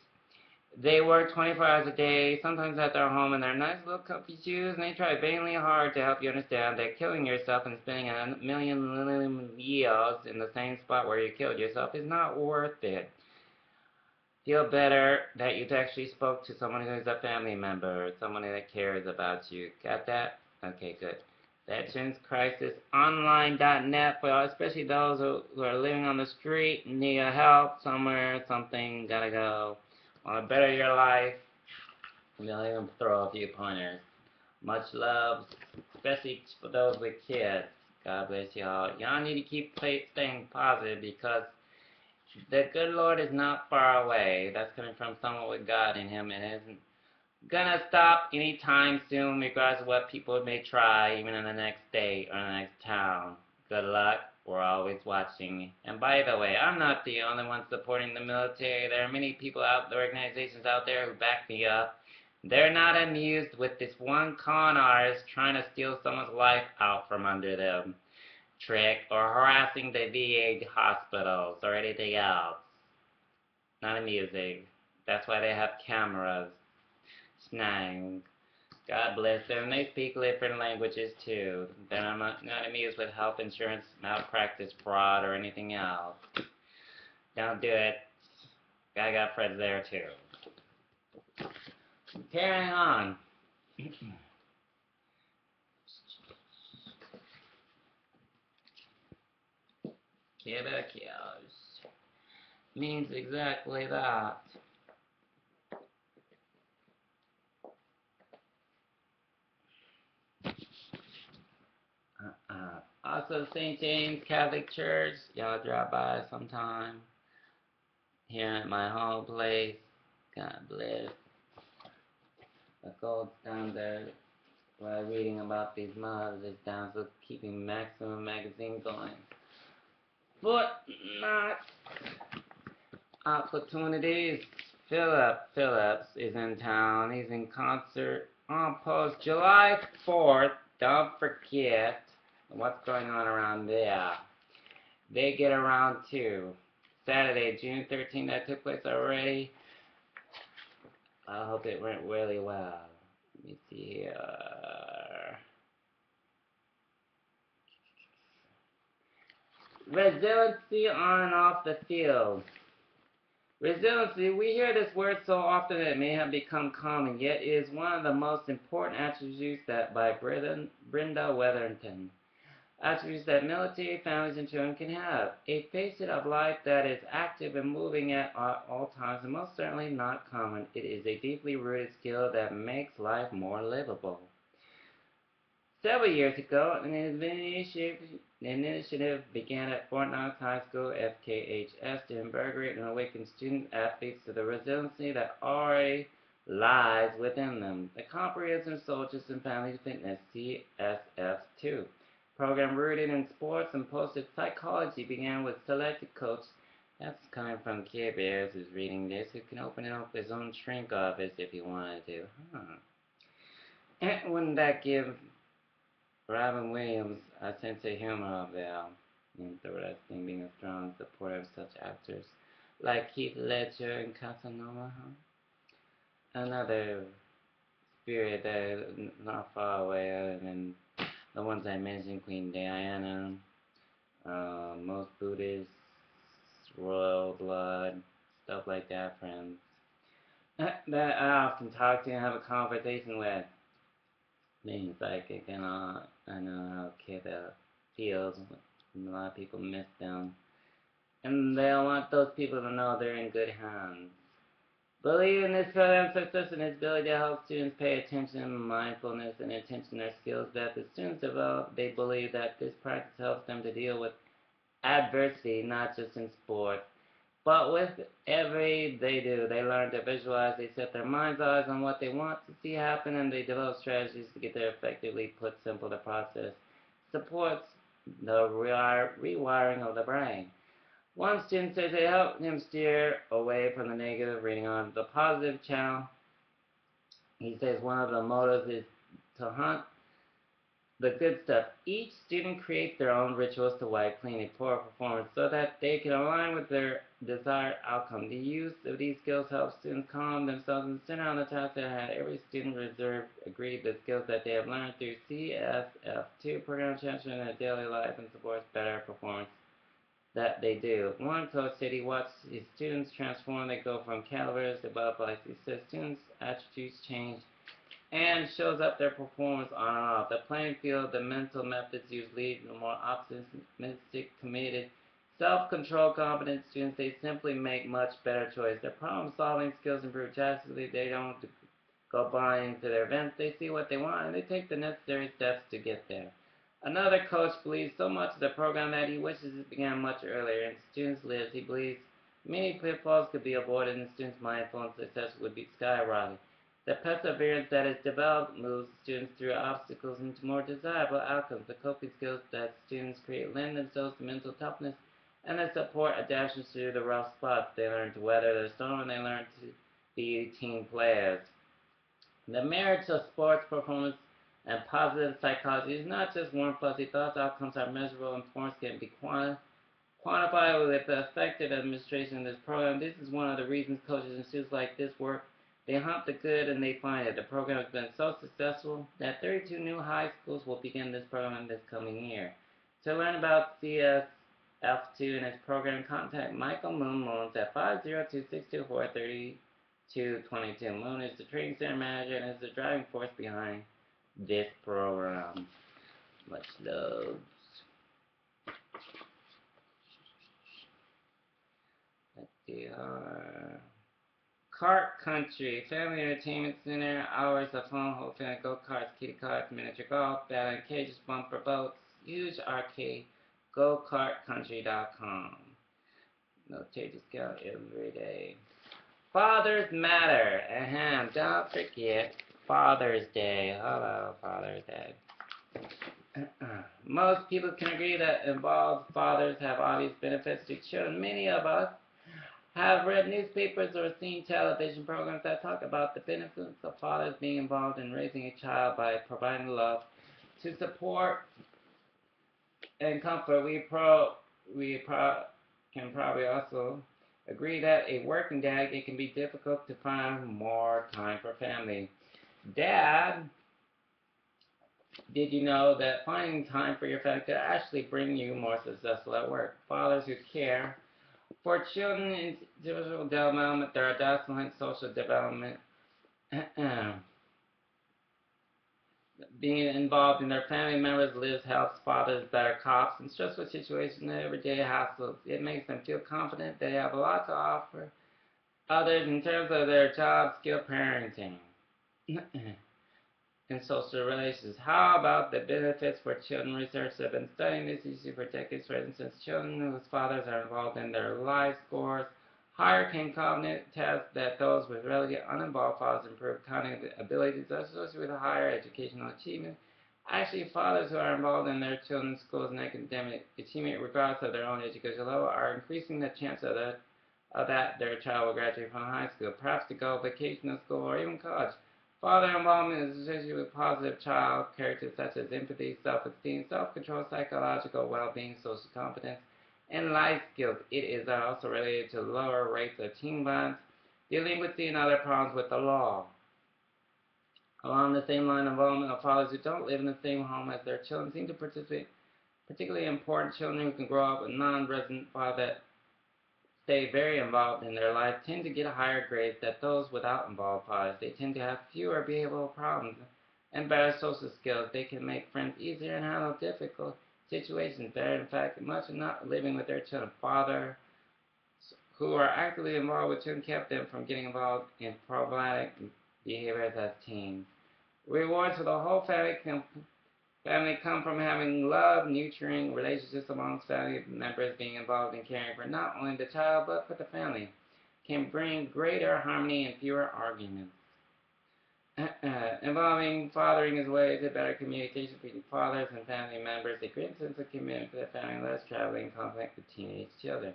S1: They work 24 hours a day, sometimes at their home in their nice little comfy shoes, and they try vainly hard to help you understand that killing yourself and spending a million years in the same spot where you killed yourself is not worth it. Feel better that you actually spoke to someone who's a family member, someone that cares about you. Got that? Okay, good. VeteransCrisisOnline.net for especially those who are living on the street, need help somewhere, something, gotta go. Want to better your life? We'll even throw a few pointers. Much love, especially for those with kids. God bless y'all. Y'all need to keep staying positive because the good Lord is not far away. That's coming from someone with God in him and isn't gonna stop anytime soon, regardless of what people may try, even in the next state or the next town. Good luck. We're always watching. And by the way, I'm not the only one supporting the military. There are many people out there, organizations out there who back me up. They're not amused with this one con artist trying to steal someone's life out from under them. Trick or harassing the VA hospitals or anything else. Not amusing. That's why they have cameras. Snang. God bless them. They speak different languages too. They're not amused with health insurance, malpractice, fraud, or anything else. Don't do it. I got friends there too. Carrying on. Quebecers means exactly that. Also, St. James Catholic Church. Y'all drop by sometime. Here at my home place. God bless. The gold's down there. While reading about these mobs is down, so keeping Maximum Magazine going. But not opportunities. Philip Phillips is in town. He's in concert on post July 4th. Don't forget what's going on around there. They get around too. Saturday, June 13th, that took place already. I hope it went really well. Let me see here. Resiliency on and off the field. Resiliency, we hear this word so often that it may have become common, yet it is one of the most important attributes that by Brenda Wetherington. Attributes that military families and children can have. A facet of life that is active and moving at all times, and most certainly not common. It is a deeply rooted skill that makes life more livable. Several years ago, an initiative began at Fort Knox High School, FKHS, to invigorate and awaken student athletes to the resiliency that already lies within them. The Comprehensive Soldiers and Family Fitness, CSF2, program rooted in sports and posted psychology began with selected coach. That's coming from Kid Bears, who's reading this, who can open up his own shrink office if he wanted to. And wouldn't that give Robin Williams a sense of humor there, interesting, being a strong supporter of such actors like Heath Ledger and Casanova. Another spirit that is not far away other than the ones I mentioned, Queen Diana, most Buddhists, royal blood, stuff like that, friends. That I often talk to and have a conversation with. Being psychic and all, I know how kid feels. A lot of people miss them. And they want those people to know they're in good hands. Believe in this program's success and its ability to help students pay attention, mindfulness, and attention are skills that the students develop. They believe that this practice helps them to deal with adversity, not just in sports, but with every they do. They learn to visualize, they set their mind's eyes on what they want to see happen, and they develop strategies to get there effectively. Put simple, the process supports the rewiring of the brain. One student says they helped him steer away from the negative, reading on the positive channel. He says one of the motives is to hunt the good stuff. Each student creates their own rituals to wipe clean a poor performance so that they can align with their desired outcome. The use of these skills helps students calm themselves and center on the task at hand. Every student agreed the skills that they have learned through CSF2 program transfer in their daily life and supports better performance that they do. One coach said he watched his students transform. They go from cavalers to butterflies. He says students' attributes change and shows up their performance on and off. The playing field, the mental methods used lead to more optimistic, committed, self-control, competent students. They simply make much better choices. Their problem-solving skills improve drastically. They don't go blind into their events. They see what they want, and they take the necessary steps to get there. Another coach believes so much of the program that he wishes it began much earlier in students' lives. He believes many pitfalls could be avoided and students' mindful and success would be skyrocketed. The perseverance that is developed moves students through obstacles into more desirable outcomes. The coping skills that students create lend themselves to mental toughness and they support adaptations through the rough spots. They learn to weather the storm and they learn to be team players. The merits of sports performance and positive psychology is not just warm, fuzzy thoughts. Outcomes are measurable and performance can be quantified with the effective administration of this program. This is one of the reasons coaches and students like this work. They hunt the good and they find it. The program has been so successful that 32 new high schools will begin this program this coming year. To learn about CSF2 and its program, contact Michael Moon at 502-624-3222. Moon is the training center manager and is the driving force behind this program. Much love. Let's see. Kart Country, Family Entertainment Center, hours of fun, whole family go-karts, kitty karts, miniature golf, battle cages, bumper boats, Use our key, gokartcountry.com. Notate the scale every day. Fathers matter. Don't forget Father's Day. Hello, Father's Day. Most people can agree that involved fathers have obvious benefits to children. Many of us have read newspapers or seen television programs that talk about the benefits of fathers being involved in raising a child by providing love to support and comfort. Can probably also agree that a working dad, it can be difficult to find more time for family. Dad, did you know that finding time for your family could actually bring you more successful at work? Fathers who care for children in individual development, their adolescent and social development, being involved in their family members' lives helps fathers better cope in stressful situations and everyday hassles. It makes them feel confident they have a lot to offer others in terms of their job, skill, parenting. In social relations. How about the benefits for children? Researchers have been studying this issue for decades. For instance, children whose fathers are involved in their life scores higher can cognitive tests that those with relatively uninvolved fathers improve cognitive abilities associated with higher educational achievement. Actually, fathers who are involved in their children's schools and academic achievement, regardless of their own educational level, are increasing the chance of that their child will graduate from high school, perhaps to go vacation to school or even college. Father involvement is associated with positive child characters such as empathy, self-esteem, self-control, psychological well-being, social competence, and life skills. It is also related to lower rates of teen violence, delinquency, and other problems with the law. Along the same line, involvement of fathers who don't live in the same home as their children seem to participate, particularly important children who can grow up with non-resident father that stay very involved in their life tend to get higher grades than those without involved fathers. They tend to have fewer behavioral problems and better social skills. They can make friends easier and handle difficult situations better. In fact, much of not living with their children, fathers who are actively involved with children kept them from getting involved in problematic behaviors as teens. Rewards for the whole family come from having love, nurturing relationships amongst family members, being involved in caring for not only the child but for the family. Can bring greater harmony and fewer arguments. Involving fathering is a way to better communication between fathers and family members, a great sense of commitment to the family, less traveling conflict with teenage children.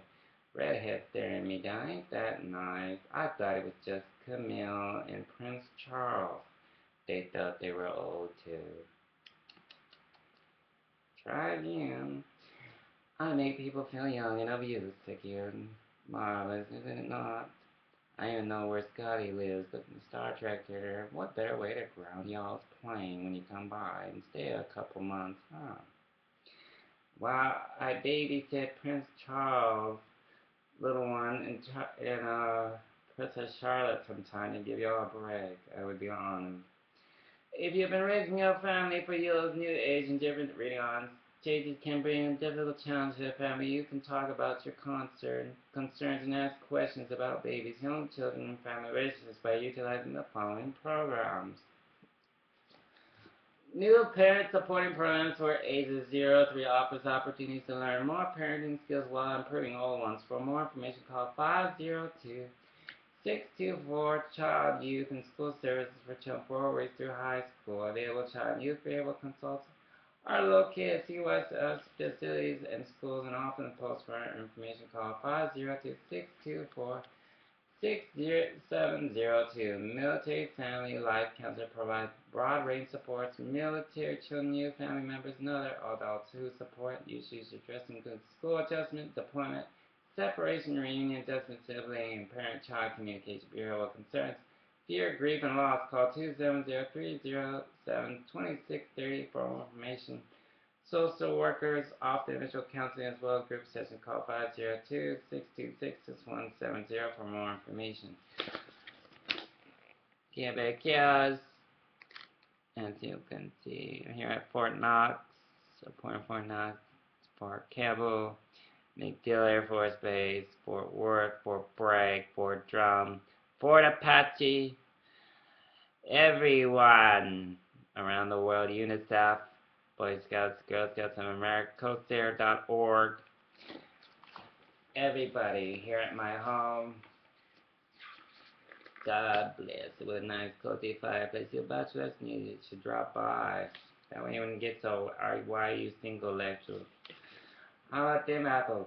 S1: Redhead staring me down, ain't that nice? I thought it was just Camille and Prince Charles. They thought they were old too. Try again. I make people feel young and of youth, secure. Marvelous, isn't it not? I don't even know where Scotty lives, but in the Star Trek theater, what better way to ground y'all's plane when you come by and stay a couple months, huh? Wow, I babysit Prince Charles, little one, and Princess Charlotte sometime to give y'all a break. I would be honored. If you've been raising your family for years, new age and different reading on stages can bring difficult challenges to the family. You can talk about your concerns and ask questions about babies, young children, and family relationships by utilizing the following programs. New parent supporting programs for ages 0 to 3 offers opportunities to learn more parenting skills while improving old ones. For more information, call 502 624 Child, Youth, and School Services for children 4 ways through high school. Available child and youth behavioral consultants are located at CUSS facilities and schools and often post for information. Call 502 624 6702. Military Family Life Counselor provides broad range supports military children, youth, family members, and other adults who support issues addressing school adjustment, deployment, separation, reunion, adjustment, sibling, and parent-child communication bureau concerns. Fear, grief, and loss. Call 270-307-2630 for more information. Social workers offer individual counseling as well as group sessions. Call 502-626-6170 for more information. Quebecers, as you can see, here at Fort Knox, supporting Fort Knox, Fort Campbell, MacDill Air Force Base, Fort Worth, Fort Bragg, Fort Drum, Fort Apache, everyone around the world, UNICEF, Boy Scouts, Girl Scouts of America, coastair.org. Everybody here at my home. God bless. With a nice cozy fireplace. Your bachelor's needed should drop by. That way when you get so why are you single lecture? How about them apples?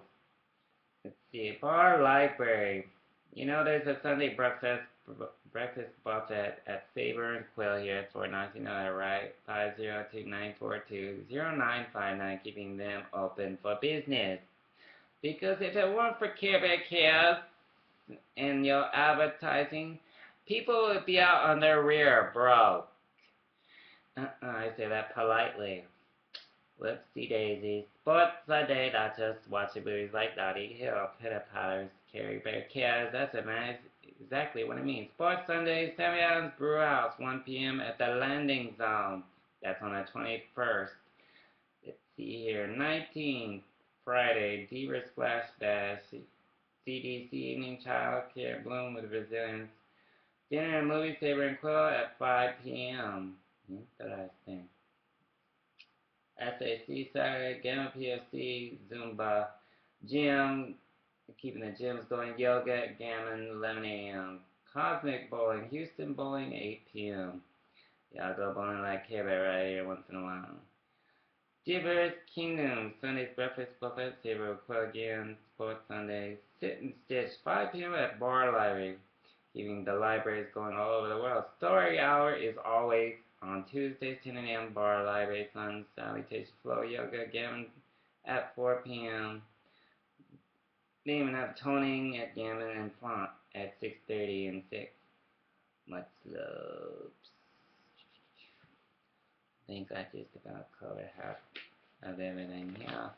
S1: Let's see. Bar library. You know there's a Sunday breakfast buffet at Saber and Quill here at Fort Knox. You know that, right? 502-942-0959, keeping them open for business. Because if it weren't for Care Bear Cares and your advertising, people would be out on their rear, bro. I say that politely. Whoopsie daisies. Sports Sunday, not just watching movies like Notting Hill, Pitter Patters, Care Bear Cares. That's it, man. It's exactly what it means. Sports Sunday, Sammy Adams Brew House, 1 p.m. at the Landing Zone. That's on the 21st. Let's see here. 19th, Friday, Diva Splash Bash. CDC Evening Child Care Bloom with Resilience. Dinner and movie Saber and Quill at 5 p.m. Interesting. SAC Saturday, Gamma PFC, Zumba, Gym, keeping the gyms going, Yoga at Gammon, 11 a.m. Cosmic Bowling, Houston Bowling, 8 p.m. Y'all go bowling like Care Bear right here once in a while. Gibbers Kingdom, Sunday's Breakfast Buffet, Saber Quill again, Sports Sundays, Sit and Stitch, 5 p.m. at Bar Library, keeping the libraries going all over the world. Story Hour is always on Tuesdays, 10 a.m. Bar Library, Sun Salutation Flow Yoga, Gammon at 4 p.m. They even have toning at Gammon and Font at 6:30 and 6. Much love. I think I just about covered half of everything here.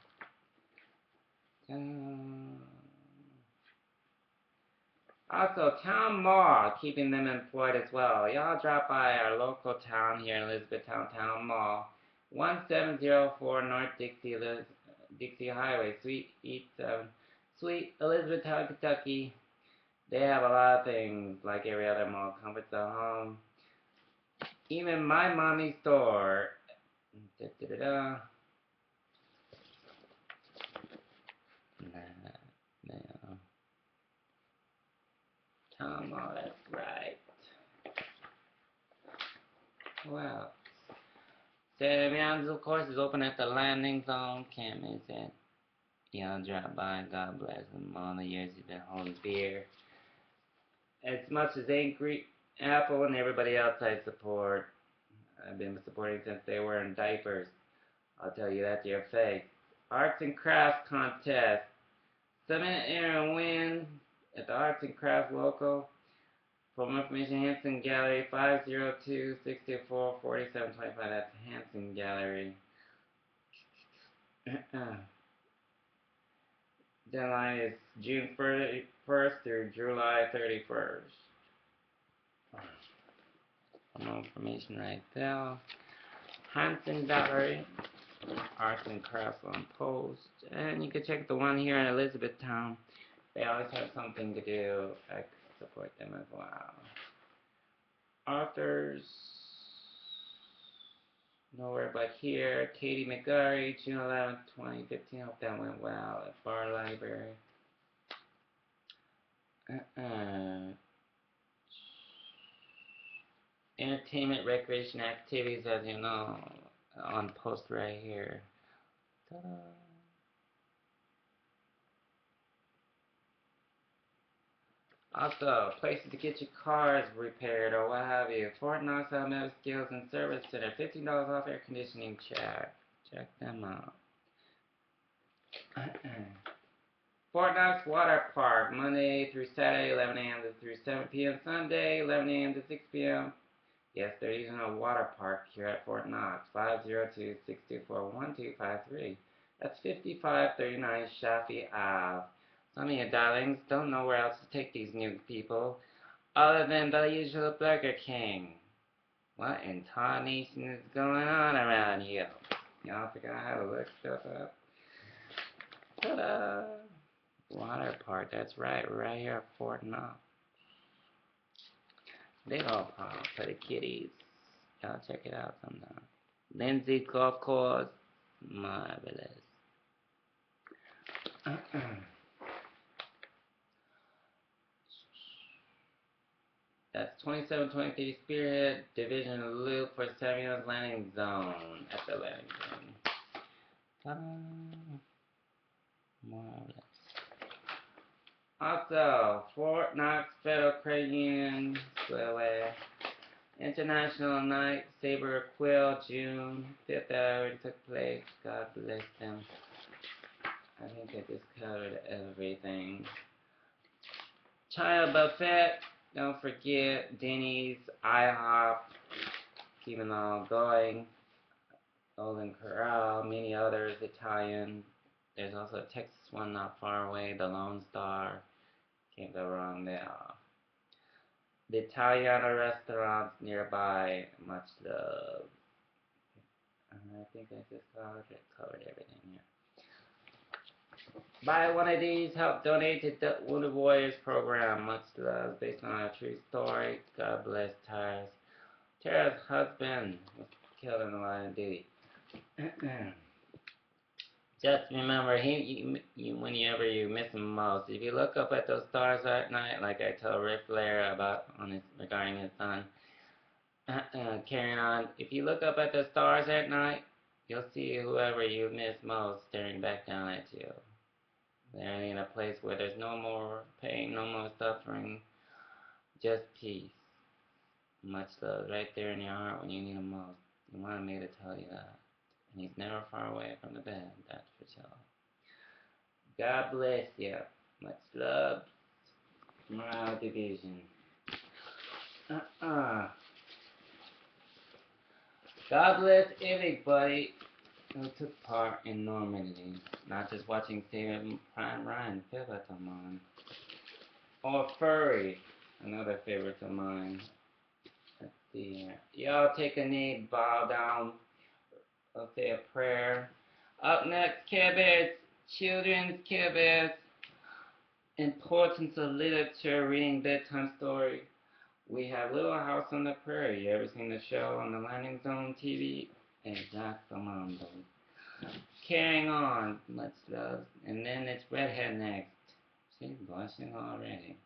S1: Also, Town Mall, keeping them employed as well. Y'all drop by our local town here, Elizabethtown Town Mall, 1704 North Dixie Highway, Suite Elizabethtown, Kentucky. They have a lot of things, like every other mall, comforts of home. Even my mommy's store. Da-da-da-da. No. Town Mall, that's right. Well, Saturday Mountains, of course, is open at the Landing Zone. Can't miss it. Y'all drop by. God bless him. All the years he's been holding beer. As much as Angry Apple and everybody else I support, I've been supporting since they were in diapers. I'll tell you that to your face. Arts and Crafts Contest. Submit, enter, and win at the Arts and Crafts local. For more information, Hanson Gallery, 502-624-4725. That's Hanson Gallery. Deadline is June 1st through July 31st. For more information right there. Hanson Gallery, Arts and Crafts on Post. And you can check the one here in Elizabethtown. They always have something to do. I support them as well. Authors, nowhere but here. Katie McGarry, June 11th, 2015. Hope that went well at Bar Library. Entertainment, recreation, activities, as you know, on post right here. Ta-da. Also, places to get your cars repaired or what have you. Fort Knox Automotive Skills and Service Center, $15 off air conditioning check. Check them out. Fort Knox Water Park, Monday through Saturday, 11 a.m. through 7 p.m. Sunday, 11 a.m. to 6 p.m. Yes, they're using a water park here at Fort Knox, 502-624-1253. That's 5539 Shafi Ave. Some of you darlings don't know where else to take these new people other than the usual Burger King. What in tarnation is going on around here? Y'all figure out how to look stuff up? Ta-da! Water park, that's right, right here at Fort Knox. Big old park for the kiddies. Y'all check it out sometime. Lindsay Golf Course. Marvelous. That's 2723 Spearhead Division Loop for Samuel's Landing Zone at the landing zone. Ta-da! Marvelous. Also, Fort Knox Federal Credit Union, Square International Night, Saber Quill, June 5th hour took place. God bless them. I think I just covered everything. China Buffet, don't forget Denny's, Ihop, keeping all going. Golden Corral, many others, Italian. There's also a Texas one not far away, the Lone Star. Can't go wrong there. The Italiano restaurants nearby, much love. I think I just covered everything here. Buy one of these, help donate to the Wounded Warriors program. Much love, based on a true story. God bless Tara's. Tara's husband was killed in the line of duty. Just remember, whenever you miss him most, if you look up at those stars at night, like I told Rick Flair about regarding his son, carrying on, if you look up at the stars at night, you'll see whoever you miss most staring back down at you. They're in a place where there's no more pain, no more suffering, just peace. Much love right there in your heart when you need him most. You wanted me to tell you that. And he's never far away from the bed, that's for sure. God bless you. Much love. Morale Division. God bless everybody who took part in Normandy. Not just watching Saving Prime Ryan, favorite of mine. Or Furry, another favorite of mine. Let's see here. Y'all take a knee, bow down. I'll say a prayer. Up next, Care Bears, Children's Care Bears. Importance of literature, reading bedtime story. We have Little House on the Prairie. You ever seen the show on the Landing Zone TV? Exactly. Carrying on, much love. And then it's Redhead next. She's blushing already.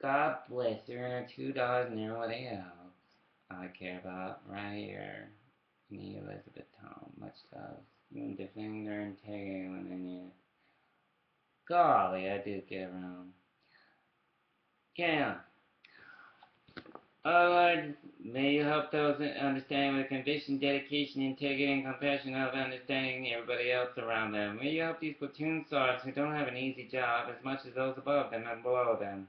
S1: God bless you. And $2 near what else I care about right here in the Elizabethtown. Much love. Even defending their integrity when they need it. Golly, I do get around. Yeah. Oh Lord, may you help those understanding with conviction, dedication, integrity, and compassion of understanding everybody else around them. May you help these platoon sergeants who don't have an easy job as much as those above them and below them.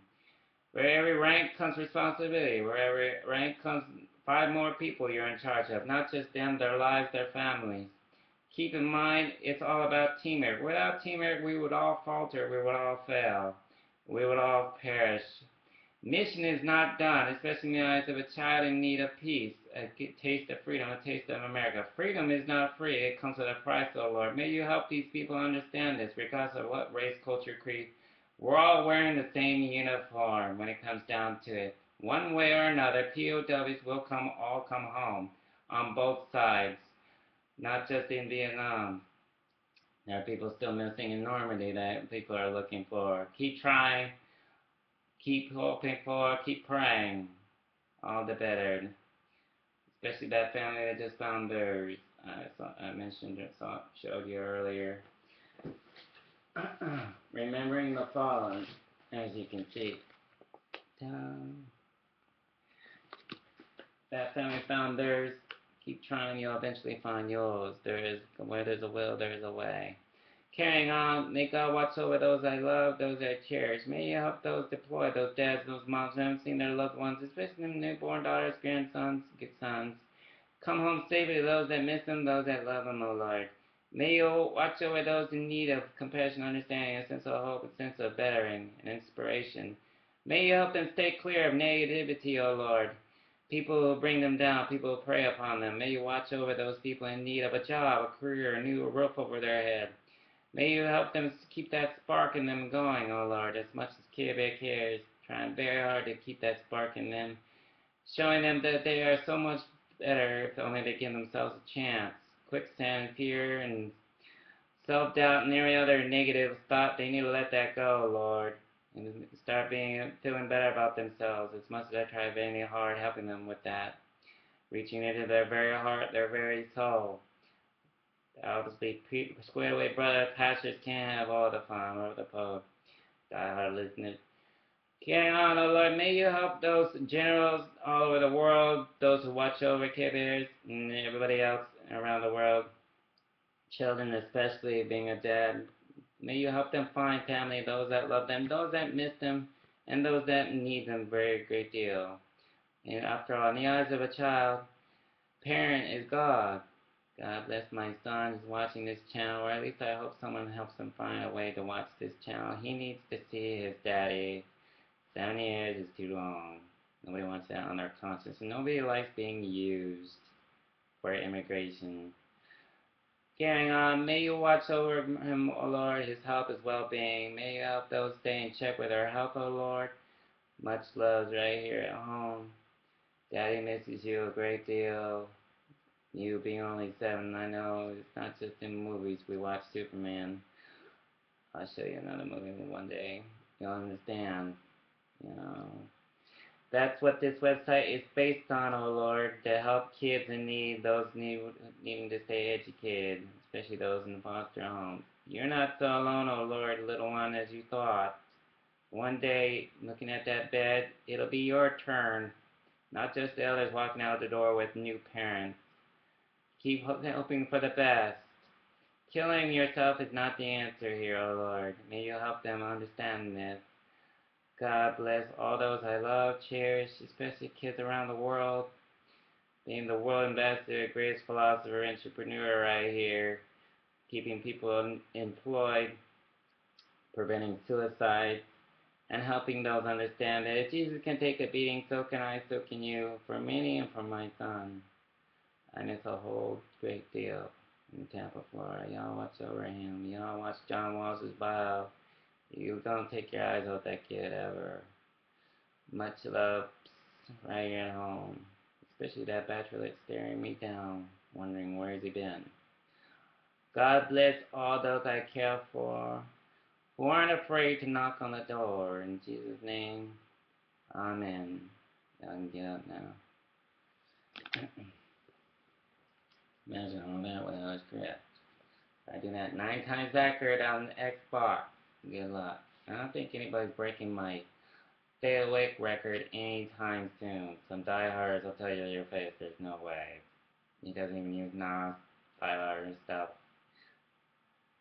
S1: Where every rank comes responsibility, where every rank comes 5 more people you're in charge of, not just them, their lives, their families. Keep in mind, it's all about teamwork. Without teamwork, we would all falter, we would all fail, we would all perish. Mission is not done, especially in the eyes of a child in need of peace, a taste of freedom, a taste of America. Freedom is not free, it comes with a price, O Lord. May you help these people understand this, regardless of what race, culture, creed. We're all wearing the same uniform when it comes down to it. One way or another, POWs will all come home, on both sides, not just in Vietnam. There are people still missing in Normandy that people are looking for. Keep trying. Keep hoping for, keep praying. All the better. Especially that family that just found theirs. I mentioned it, showed you earlier. Remembering the fallen, as you can see. That family found theirs. Keep trying, you'll eventually find yours. Where there's a will, there's a way. Carrying on, may God watch over those I love, those I cherish. May you help those deployed, those dads, those moms who haven't seen their loved ones, especially them newborn daughters, grandsons, good sons. Come home safely, those that miss them, those that love them, O Lord. May you watch over those in need of compassion, understanding, a sense of hope, a sense of bettering, and inspiration. May you help them stay clear of negativity, O Lord. People who bring them down, people who prey upon them. May you watch over those people in need of a job, a career, a new roof over their head. May you help them keep that spark in them going, O Lord, as much as Care Bear cares, trying very hard to keep that spark in them, showing them that they are so much better if only they give themselves a chance. Quicksand, fear, and self-doubt and every other negative thought, they need to let that go, Lord, and start feeling better about themselves. As much as I try very hard helping them with that, reaching into their very heart, their very soul. Obviously, squared away brother pastors can't have all the fun or the poet. Die hard listeners. Carrying on, oh Lord, may you help those generals all over the world, those who watch over Care Bears and everybody else around the world, children especially, being a dad. May you help them find family, those that love them, those that miss them, and those that need them a very great deal. And after all, in the eyes of a child, parent is God. God bless my son who's watching this channel, or at least I hope someone helps him find a way to watch this channel. He needs to see his daddy. 7 years is too long. Nobody wants that on their conscience, and nobody likes being used for immigration. Carrying on, may you watch over him, O Lord, his health, his well-being. May you help those stay in check with their health, O Lord. Much love right here at home. Daddy misses you a great deal. You being only 7, I know it's not just in movies. We watch Superman. I'll show you another movie one day. You'll understand, you know. That's what this website is based on, oh Lord, to help kids in need, those needing to stay educated, especially those in foster homes. You're not so alone, oh Lord, little one, as you thought. One day, looking at that bed, it'll be your turn, not just the others walking out the door with new parents. Keep hoping for the best. Killing yourself is not the answer here, oh Lord. May you help them understand this. God bless all those I love, cherish, especially kids around the world. Being the world ambassador, greatest philosopher, entrepreneur right here. Keeping people employed, preventing suicide, and helping those understand that if Jesus can take a beating, so can I, so can you. For me and for my son. And it's a whole great deal in Tampa, Florida. Y'all watch over him. Y'all watch John Walsh's bio. You don't take your eyes off that kid ever. Much love right here at home. Especially that bachelor staring me down, wondering where's he been. God bless all those I care for, who aren't afraid to knock on the door. In Jesus' name, amen. Y'all can get up now. Imagine all that without a script. I do that 9 times accurate on the Xbox. Good luck. I don't think anybody's breaking my stay awake record anytime soon. Some diehards will tell you to your face there's no way. He doesn't even use Nas, 5 hours and stuff.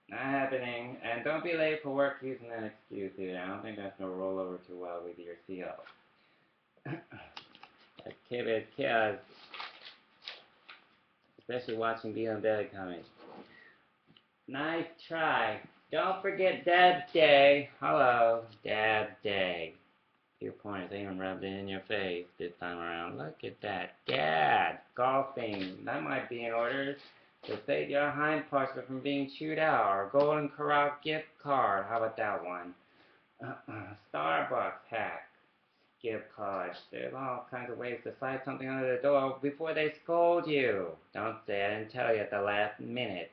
S1: Not happening. And don't be late for work using that excuse either. I don't think that's going to roll over too well with your CO. Kids, especially watching BMW coming. Nice try. Don't forget Dad's Day. Hello, Dad's Day. Your pointers, they even rubbed it in your face this time around. Look at that. Dad, golfing. That might be in order to save your hind parts from being chewed out. Or Golden Corral gift card. How about that one? Starbucks hack. Gift cards. There's all kinds of ways to slide something under the door before they scold you. Don't say I didn't tell you at the last minute.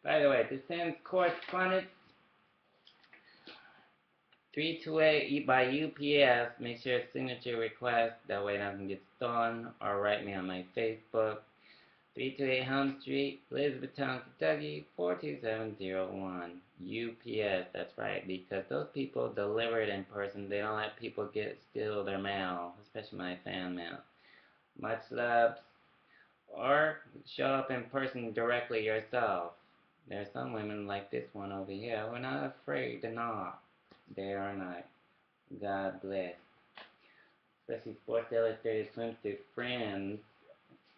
S1: By the way, to send correspondence 328 by UPS. Make sure it's signature request. That way it doesn't get stolen. Or write me on my Facebook. 328 Helm Street, Elizabethtown, Kentucky, 42701. UPS, that's right, because those people deliver it in person. They don't let people steal their mail, especially my fan mail. Much love. Or show up in person directly yourself. There's some women like this one over here who are not afraid to knock day or night. God bless. Especially Sports Illustrated swimsuit friends.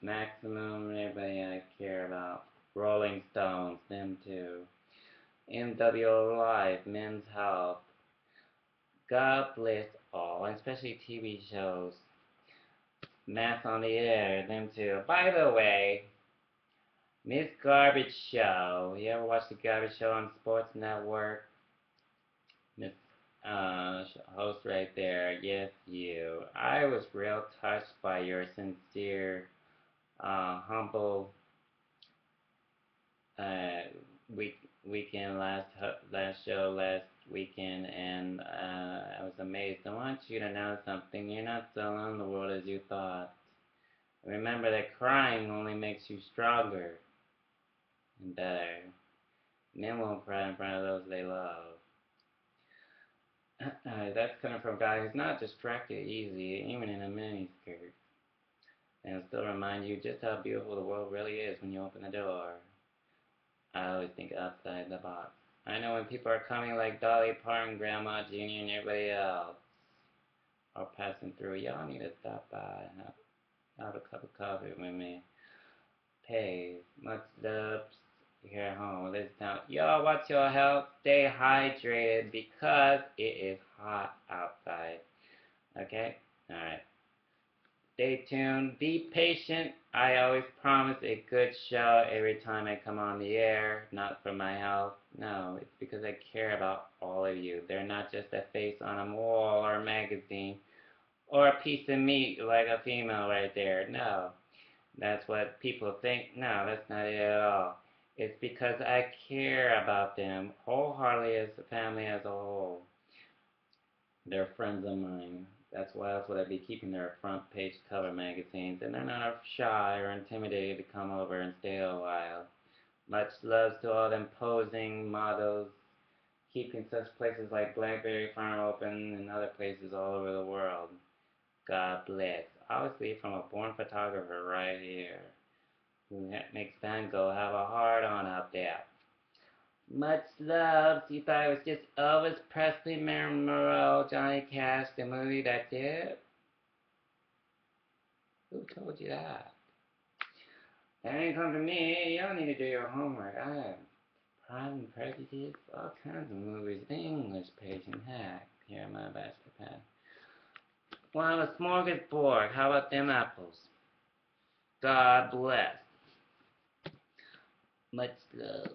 S1: Maximum, everybody I care about. Rolling Stones, them too. MWO Live, Men's Health. God bless all, especially TV shows. Mass on the Air, them too. By the way, Miss Garbage Show. You ever watch the Garbage Show on Sports Network? Miss host right there. Yes, you. I was real touched by your sincere, humble uh, week weekend last show last weekend, and I was amazed. I want you to know something. You're not so alone in the world as you thought. Remember that crying only makes you stronger and better. Men won't cry in front of those they love. That's coming from a guy who's not distracted easy, even in a miniskirt. And it'll still remind you just how beautiful the world really is when you open the door. I always think outside the box. I know when people are coming like Dolly Parton, Grandma, Jeannie, and everybody else are passing through, y'all need to stop by and have a cup of coffee with me. Hey, much love here at home. Elizabethtown. Y'all watch your health. Stay hydrated because it is hot outside. Okay? Alright. Stay tuned. Be patient. I always promise a good show every time I come on the air. Not for my health. No, it's because I care about all of you. They're not just a face on a wall or a magazine or a piece of meat like a female right there. No. That's what people think. No, that's not it at all. It's because I care about them wholeheartedly as a family as a whole. They're friends of mine. That's what I'd be keeping their front page cover magazines, and they're not shy or intimidated to come over and stay a while. Much love to all them posing models, keeping such places like Blackberry Farm open and other places all over the world. God bless. Obviously from a born photographer right here, who makes Van Gogh have a hard on out there. Much love. You thought it was just Elvis Presley, Marilyn Monroe, Johnny Cash, the movie, that's it? Who told you that? That ain't come to me. Y'all need to do your homework. I have Pride and Prejudice, all kinds of movies, the English patient hack. Here in my bachelor pad. Well, a smorgasbord. How about them apples? God bless. Much love.